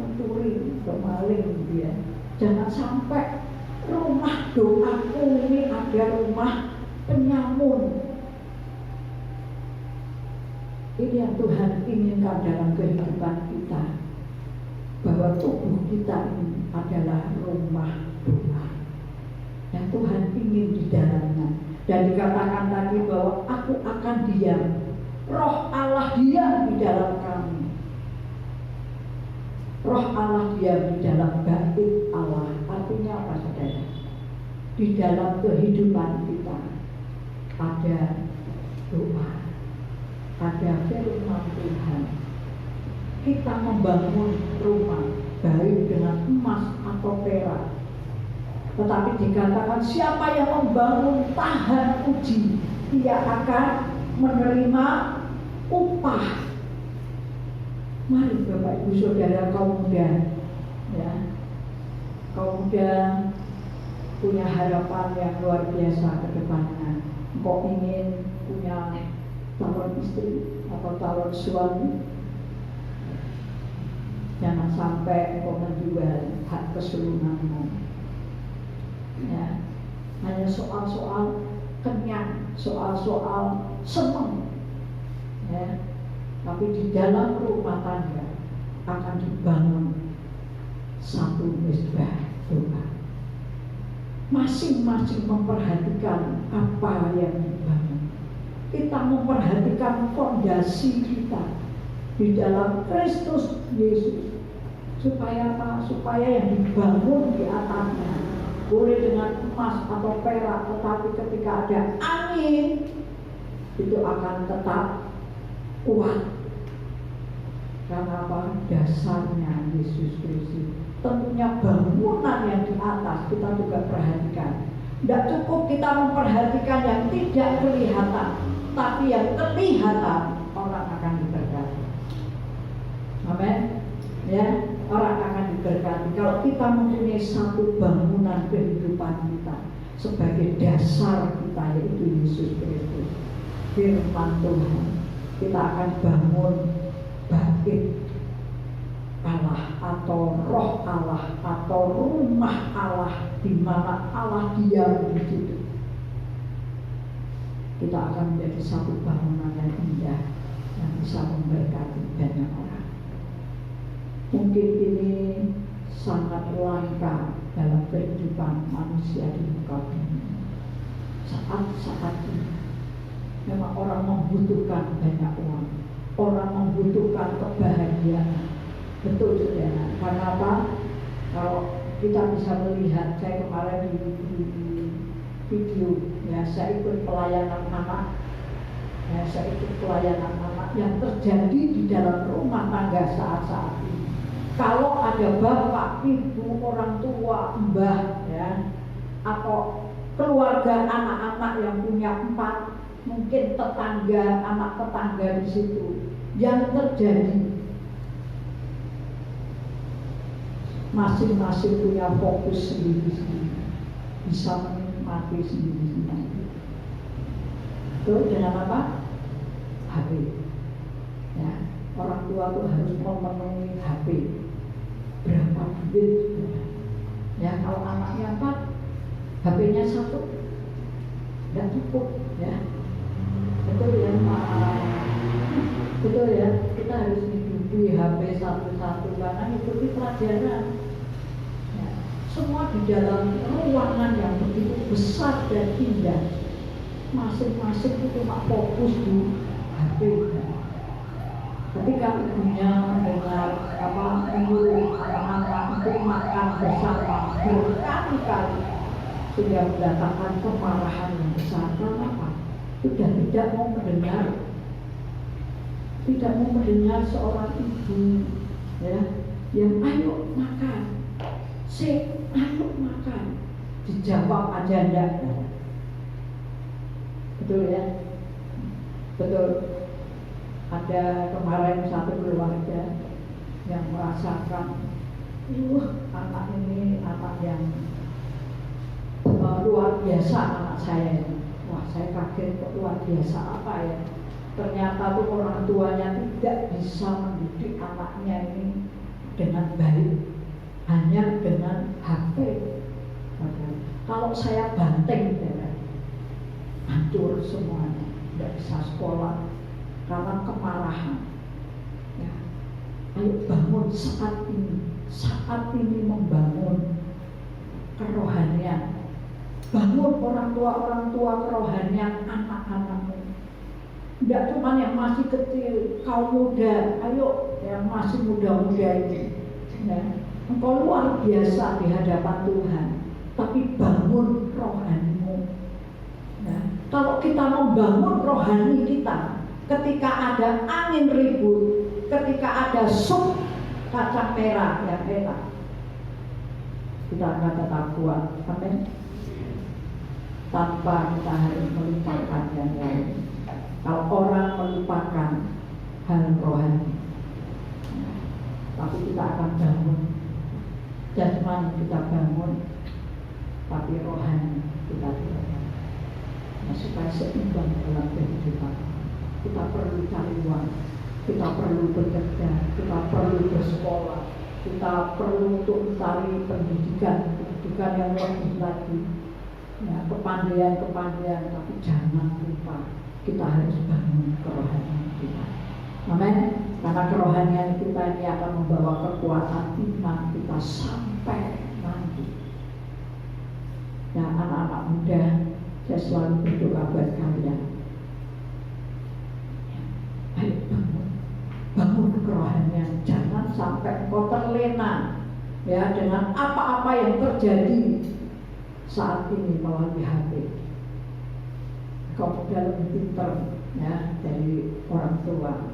Pencuri, pemaling, gitu ya. Jangan sampai rumah doaku ini ada rumah penyamun. Ini yang Tuhan inginkan dalam kehidupan kita, bahwa tubuh kita ini adalah rumah doa yang Tuhan ingin di dalamnya. Dan dikatakan tadi bahwa aku akan diam, Roh Allah diam di dalam kami. Roh Allah diam di dalam bait Allah. Artinya apa saudara? Di dalam kehidupan kita ada doa, ada firman Tuhan. Kita membangun rumah baik dengan emas atau perak, tetapi dikatakan siapa yang membangun tahan uji, ia akan menerima upah. Mari Bapak Ibu Saudara kaum muda, ya, kaum muda punya harapan yang luar biasa ke depannya. Engkau ingin punya calon istri atau calon suami, jangan sampai engkau menjual hak kesulunganmu. Ya, hanya soal-soal kenyang, soal-soal senang, ya. Tapi di dalam rumah tangga akan dibangun satu mesbah doa. Masing-masing memperhatikan apa yang dibangun. Kita memperhatikan fondasi kita di dalam Kristus Yesus. Supaya apa? Supaya yang dibangun di atasnya boleh dengan emas atau perak, tetapi ketika ada angin itu akan tetap kuat. Karena apa? Dasarnya Yesus Kristus. Tentunya bangunan yang di atas kita juga perhatikan. Tidak cukup kita memperhatikan yang tidak kelihatan, tapi yang kelihatan orang akan diberkati. Amin. Ya, orang akan diberkati kalau kita mempunyai satu bangunan kehidupan kita sebagai dasar kita, yaitu Yesus Kristus, firman Tuhan. Kita akan bangun bait Allah atau roh Allah atau rumah Allah, di mana Allah diam di situ. Kita akan menjadi satu bangunan yang indah yang bisa memberkati banyak orang. Mungkin ini sangat langka dalam kehidupan manusia di muka bumi. Saat-saat ini memang orang membutuhkan banyak uang, orang membutuhkan kebahagiaan. Betul saudara. Karena apa? Kalau kita bisa melihat, saya kemarin di video, ya, saya ikut pelayanan anak, ya, saya ikut pelayanan anak yang terjadi di dalam rumah tangga saat-saat ini. Kalau ada bapak, ibu, orang tua, mbah, ya, atau keluarga anak-anak yang punya 4, mungkin tetangga, anak tetangga di situ, yang terjadi masing-masing punya fokus sendiri-sendiri, bisa menikmati sendiri-sendiri. Itu dengan apa? HP. Ya, orang tua tuh harus memenuhi HP. Berapa duit? Ya, kalau anaknya 4, HP-nya 1, tidak cukup, ya. Betul ya, Pak. Betul ya, kita harus hidupi HP satu-satu karena ikuti pelajaran. Ya, semua di dalam ruangan yang begitu besar dan indah, masing-masing itu cuma fokus di HP. Ketika ibunya mendengar menyuruh anak-anak untuk makan bersama berkali-kali, sudah mendatangkan kemarahan yang besar. Kenapa? Sudah tidak mau mendengar seorang ibu, ya, yang ayo makan, ayo makan, dijawab aja enggak. Betul ya, betul. Ada kemarin satu keluarga yang merasakan, anak ini anak yang luar biasa anak saya ini. Wah, saya kaget, kok luar biasa apa ya? Ternyata tuh orang tuanya tidak bisa mendidik anaknya ini dengan baik, hanya dengan HP. Kalau saya banting, hancur semuanya, tidak bisa sekolah karena kemarahan. Ya. Ayo bangun saat ini membangun kerohanian. Bangun orang tua kerohanian anak-anakmu. Tidak cuma yang masih kecil, kaum muda, ayo yang masih muda-muda ini Ya, engkau luar biasa di hadapan Tuhan, tapi bangun rohanimu. Ya, kalau kita membangun rohani kita, ketika ada angin ribut, ketika ada sup kacang merah yang enak, kita akan tetap kuat. Amin. Tanpa kita harus melupakan yang lain. Kalau orang melupakan hal rohani, tapi kita akan bangun. Jasmani kita bangun, tapi rohani kita tidak. Nah, supaya seimbang dalam kehidupan, kita perlu cari uang, kita perlu bekerja, kita perlu bersekolah, kita perlu untuk mencari pendidikan yang lebih lagi, ya, kepandaian, tapi jangan lupa kita harus bangun kerohanian kita. Amin. Karena kerohanian kita ini akan membawa kekuatan iman kita sampai nanti. Nah, anak-anak muda, saya selalu berdoa buat kalian. Ayo bangun kerohanian, jangan sampai engkau terlena ya dengan apa-apa yang terjadi saat ini melalui HP. Kau sudah lebih pintar ya dari orang tua.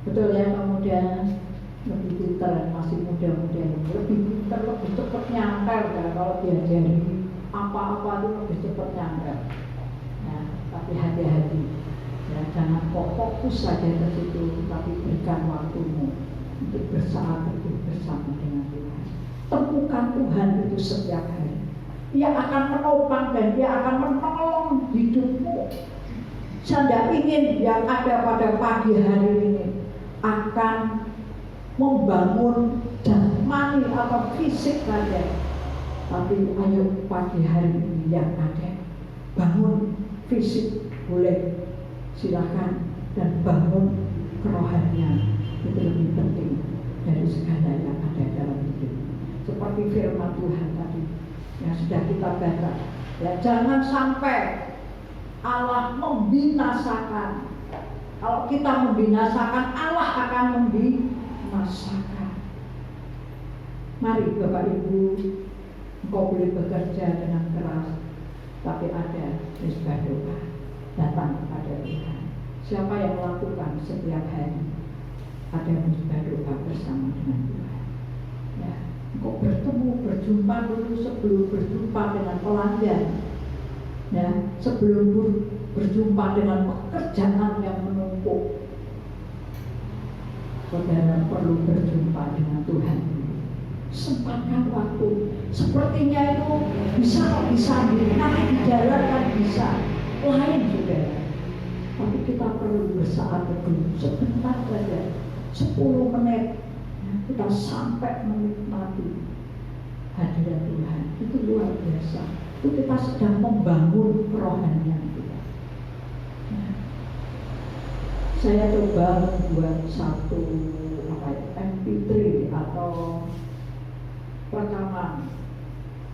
Betul ya, kemudian lebih pintar, masih muda-muda ini lebih pintar, lebih cepat nyamper ya, kalau diajari apa-apa itu lebih cepat nyamper. Ya, tapi hati-hati ya, jangan kok fokus saja ke situ, tapi berikan waktumu untuk bersaat teduh bersama dengan Tuhan. Temukan Tuhan itu setiap hari. Dia akan menopang dan dia akan menolong hidupmu. Saya tidak ingin yang ada pada pagi hari ini akan membangun jasmani atau fisik saja, tapi ayo pagi hari ini yang ada bangun fisik boleh, silakan, dan bangun kerohanian itu lebih penting dari segala yang ada dalam hidup. Seperti firman Tuhan tadi yang sudah kita baca, ya, jangan sampai Allah membinasakan. Kalau kita membinasakan, Allah akan membinasakan. Mari Bapak Ibu, engkau boleh bekerja dengan keras, tapi ada misbah doa, datang kepada Tuhan. Siapa yang melakukan setiap hari ada misbah doa bersama dengan Tuhan. Ya, engkau berjumpa dulu sebelum berjumpa dengan pelanggan. Ya, sebelum berjumpa dengan pekerjaan yang menumpuk, saudara perlu berjumpa dengan Tuhan. Sempatkan waktu. Sepertinya itu bisa nanti di jalan kan bisa lain saudara. Tapi kita perlu bersaat teduh sebentar saja, 10 menit, kita sampai menikmati hadirat Tuhan. Itu luar biasa. Itu kita sedang membangun kerohanian kita. Nah, saya coba membuat satu MP3 atau rekaman.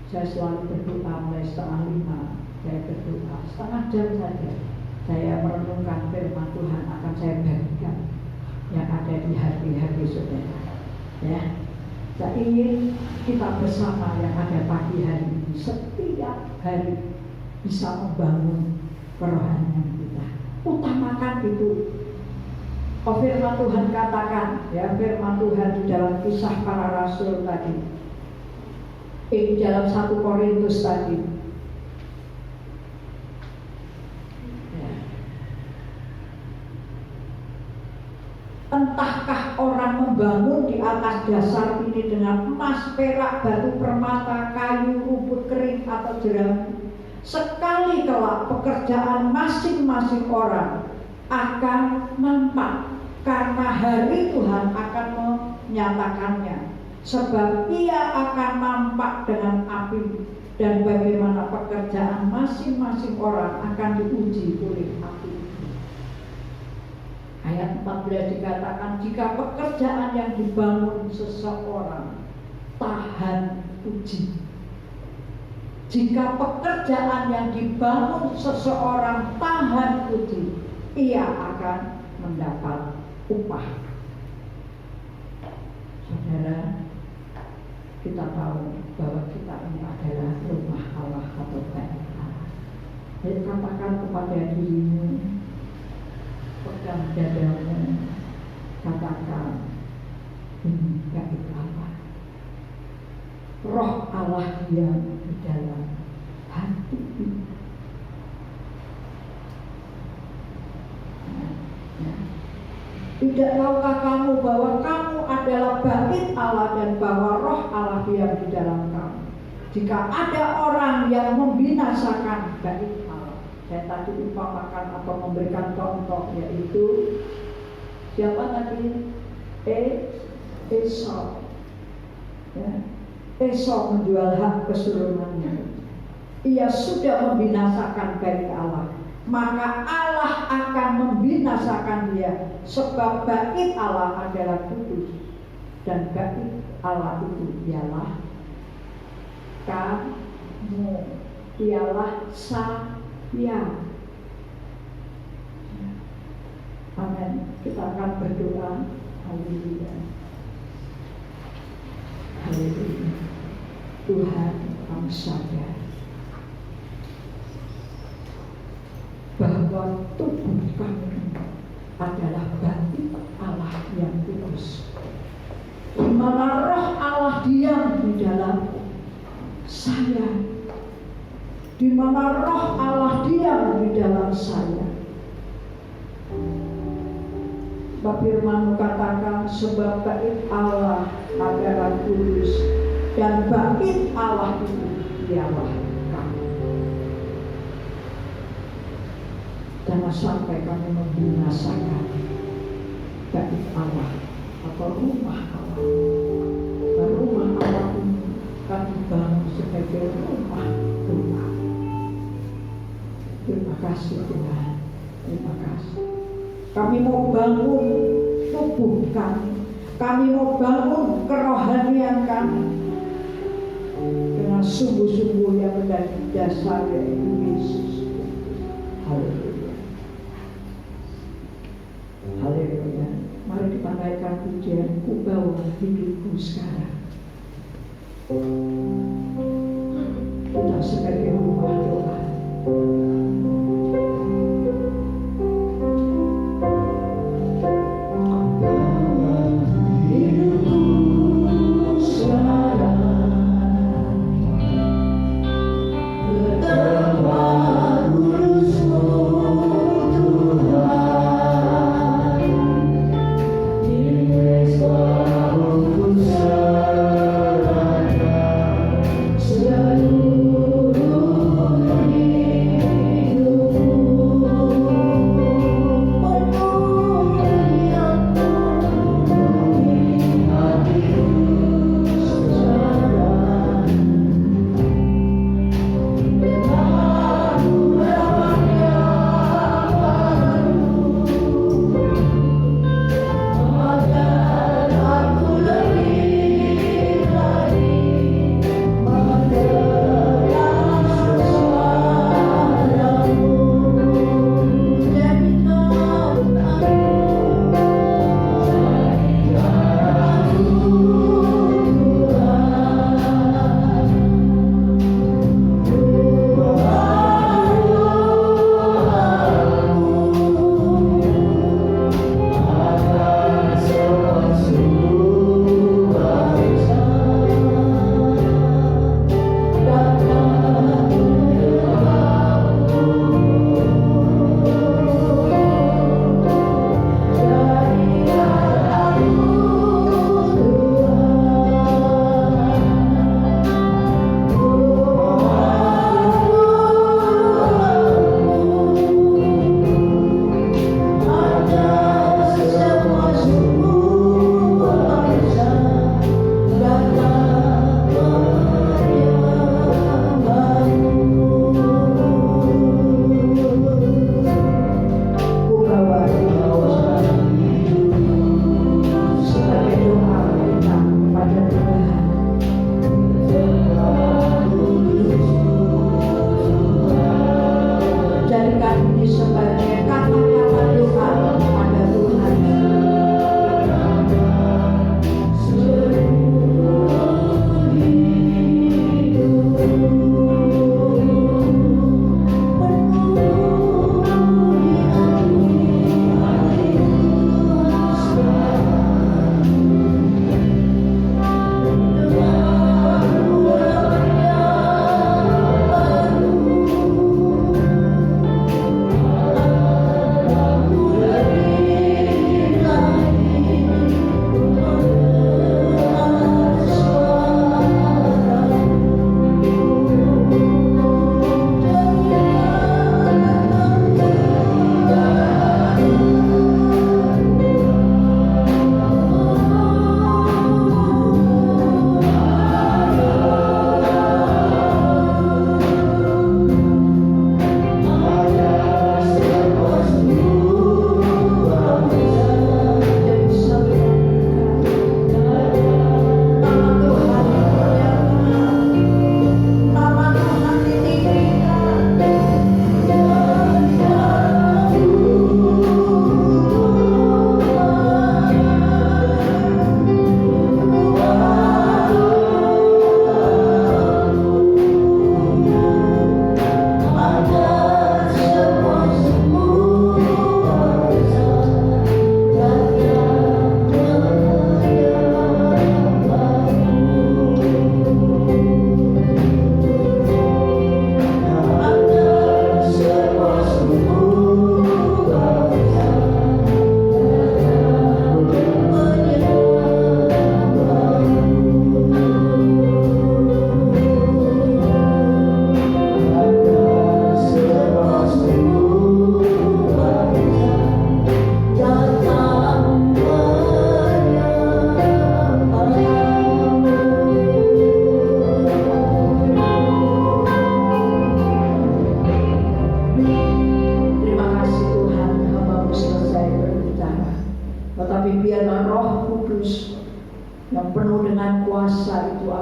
Saya selalu berdoa mulai 4:30. Saya berdoa setengah jam saja. Saya merenungkan firman Tuhan akan saya bagikan yang ada di hati saudara. Ya. Saya ingin kita bersama yang ada pagi hari ini setiap hari bisa membangun kerohanian kita. Utamakan itu. Firman Tuhan katakan, ya, firman Tuhan di dalam Kisah Para Rasul tadi, di dalam 1 Korintus tadi. Ya. Entahkah orang membangun di atas dasar ini dengan emas, perak, batu permata, kayu, rumput kering atau jerami, sekali kelak pekerjaan masing-masing orang akan nampak, karena hari Tuhan akan menyatakannya. Sebab ia akan nampak dengan api, dan bagaimana pekerjaan masing-masing orang akan diuji oleh api. Ayat 14 dikatakan, jika pekerjaan yang dibangun seseorang tahan uji. Jika pekerjaan yang dibangun seseorang tahan uji, ia akan mendapat upah. saudara, kita tahu bahwa kita ini adalah rumah Allah atau bait Allah. Jadi katakan kepada dirimu, pegang dadamu, katakan, ini bait Allah. Roh Allah yang di dalam hati ini. Tidak tahukah kamu bahwa kamu adalah bait Allah dan bahwa roh Allah diam di dalam kamu? Jika ada orang yang membinasakan bait Allah, saya tadi umpamakan atau memberikan contoh, yaitu siapa tadi? Esau. Ya. Esau menjual hak keturunannya. Ia sudah membinasakan bait Allah. Maka Allah akan membinasakan dia, sebab bait Allah adalah kudus, dan bait Allah itu ialah kamu, ialah saya. Amin. Kita akan berdoa. Haleluya. Haleluya. Tuhan, kami sadar bahwa tubuh kami adalah bait Allah yang kudus, di mana roh Allah diam di dalam saya, di mana roh Allah diam di dalam saya. Firman katakan, sebab bait Allah adalah kudus, dan bait Allah itu ialah kami. Jangan sampai kami membinasakan bait Allah atau rumah Allah. Dan rumah Allah ini kami bangun sebagai rumah Tuhan. Terima kasih Tuhan. Terima kasih. Kami mau bangun tubuh kami. Kami mau bangun kerohanian kami dengan sungguh-sungguh yang menjadi dasar yaitu Yesus. Haleluya. Haleluya. Mari dipandaikan pujian, ku bawa hidupku sekarang. Kita sebagai rumah doa. Tuhan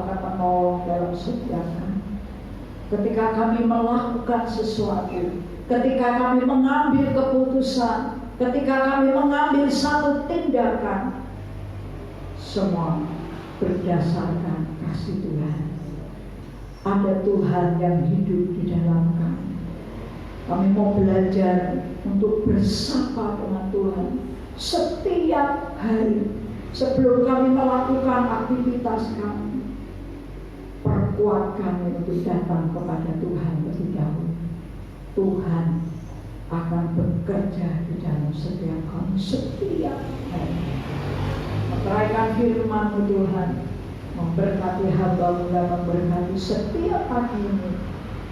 akan menolong dalam setiap kami. Ketika kami melakukan sesuatu, ketika kami mengambil keputusan, ketika kami mengambil satu tindakan, semua berdasarkan kasih Tuhan. Ada Tuhan yang hidup di dalam kami. Kami mau belajar untuk bersapa dengan Tuhan setiap hari sebelum kami melakukan aktivitas kami. Perkuat kami untuk datang kepada Tuhan lebih dahulu. Tuhan akan bekerja di dalam setiap kami setiap hari. Meteraikan firman-Mu Tuhan, memberkati hamba-Mu dan memberkati setiap pagi ini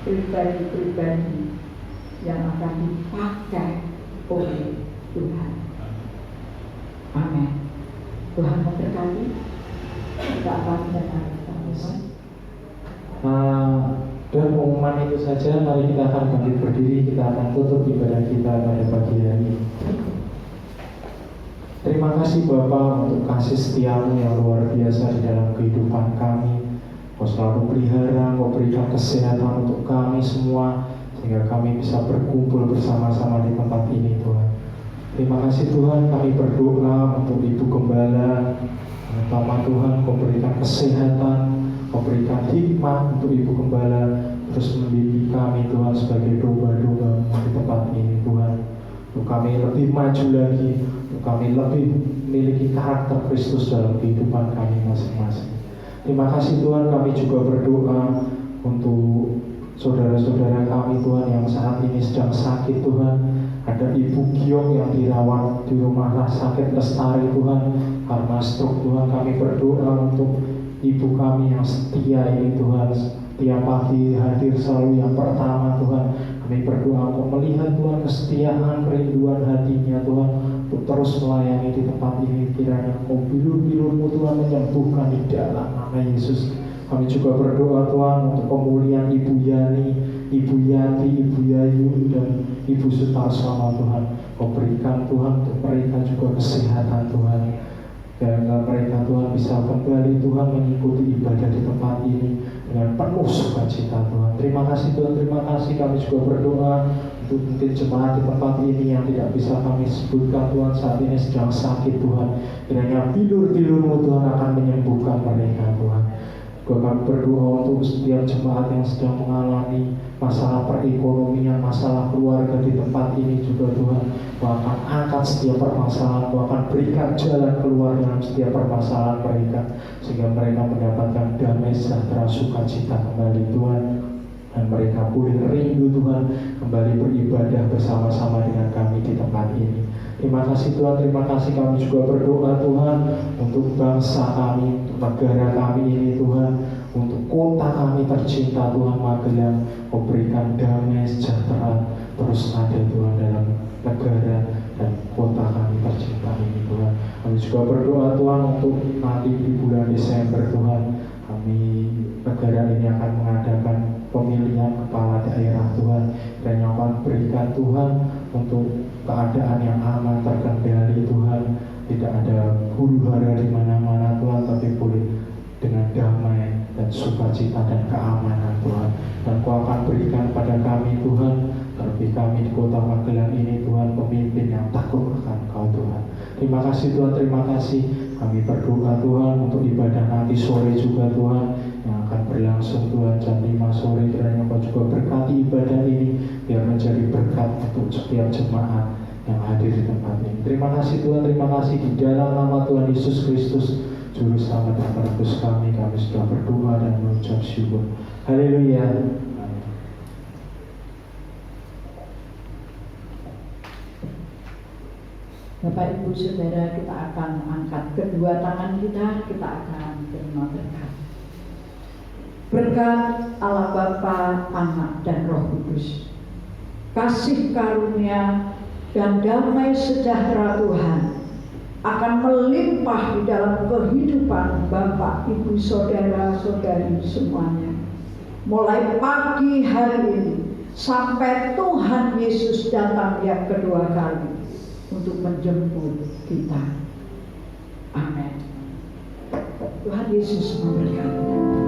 pribadi-pribadi yang akan dipakai oleh Tuhan. Amin. Tuhan memberkati. Kita akan mendengar Tuhan. Dan pengumuman itu saja, mari kita akan bangkit berdiri, kita akan tutup ibadah kita pada pagi hari ini. Terima kasih Bapa untuk kasih setiamu yang luar biasa di dalam kehidupan kami. Kau selalu pelihara, Kau berikan kesehatan untuk kami semua, sehingga kami bisa berkumpul bersama-sama di tempat ini Tuhan. Terima kasih Tuhan, kami berdoa untuk Ibu Gembala. Pertama Tuhan, Kau berikan kesehatan, Kau berikan hikmat untuk Ibu Gembala, terus membimbing kami Tuhan sebagai domba-domba di tempat ini Tuhan. Untuk kami lebih maju lagi, untuk kami lebih memiliki karakter Kristus dalam kehidupan kami masing-masing. Terima kasih Tuhan, kami juga berdoa untuk saudara-saudara kami Tuhan yang saat ini sedang sakit Tuhan. Ada Ibu Giong yang dirawat di rumah sakit Lestari Tuhan karena stroke Tuhan. Kami berdoa untuk Ibu kami yang setia ini Tuhan, setiap pagi hadir selalu yang pertama Tuhan. Kami berdoa untuk melihat Tuhan kesetiaan, kerinduan hatinya Tuhan untuk terus melayani di tempat ini. Kiranya Kau bilur-bilur-Mu Tuhan menyembuhkan di dalam nama Yesus. Kami juga berdoa Tuhan untuk pemulihan Ibu Yani, Ibu Yati, Ibu Yayu, dan Ibu Sutarsono Tuhan. Kau berikan Tuhan untuk mereka juga kesehatan Tuhan. Dan mereka Tuhan bisa kembali Tuhan mengikuti ibadah di tempat ini dengan penuh sukacita Tuhan. Terima kasih Tuhan, terima kasih. Kami juga berdoa untuk mungkin jemaat di tempat ini yang tidak bisa kami sebutkan Tuhan saat ini sedang sakit Tuhan. Kiranya bilur-bilur-Mu Tuhan akan menyembuhkan mereka Tuhan. Kami berdoa untuk setiap jemaat yang sedang mengalami masalah perekonomian, masalah keluarga di tempat ini juga Tuhan. Kau akan angkat setiap permasalahan, Kau akan berikan jalan keluar dalam setiap permasalahan mereka, sehingga mereka mendapatkan damai sejahtera sukacita kembali Tuhan. Dan mereka boleh rindu Tuhan kembali beribadah bersama-sama dengan kami di tempat ini. Terima kasih Tuhan, terima kasih. Kami juga berdoa Tuhan untuk bangsa kami, untuk negara kami ini Tuhan, untuk kota kami tercinta Tuhan Magelang. Kau berikan damai sejahtera terus ada Tuhan dalam negara dan kota kami tercinta ini Tuhan. Kami juga berdoa Tuhan untuk nanti di bulan Desember Tuhan, kami negara ini akan mengadakan pemilihan kepala daerah Tuhan, dan yang akan berikan Tuhan untuk keadaan yang aman, terkendali Tuhan. Tidak ada huru-hara di mana-mana Tuhan, tapi boleh dengan damai dan sukacita dan keamanan Tuhan. Dan Kau akan berikan pada kami Tuhan, terlebih kami di kota Magelang ini Tuhan, pemimpin yang takut akan Kau Tuhan. Terima kasih Tuhan, terima kasih. Kami berdoa Tuhan untuk ibadah nanti sore juga Tuhan, yang akan berlangsung Tuhan jam 5 sore. Kiranya Kau juga berkati ibadah ini, biar menjadi berkat untuk setiap jemaat yang hadir di tempat ini. Terima kasih Tuhan, terima kasih. Di dalam nama Tuhan Yesus Kristus, Juru Selamat dan Penebus kami sudah berdoa dan mengucap syukur. Haleluya. Bapak Ibu Saudara, kita akan angkat kedua tangan kita akan terima berkat. Berkat Allah Bapa, Anak, dan Roh Kudus. Kasih karunia dan damai sejahtera Tuhan akan melimpah di dalam kehidupan Bapak, Ibu, Saudara-saudari semuanya. Mulai pagi hari ini sampai Tuhan Yesus datang yang kedua kali untuk menjemput kita. Amin. Tuhan Yesus memberkati.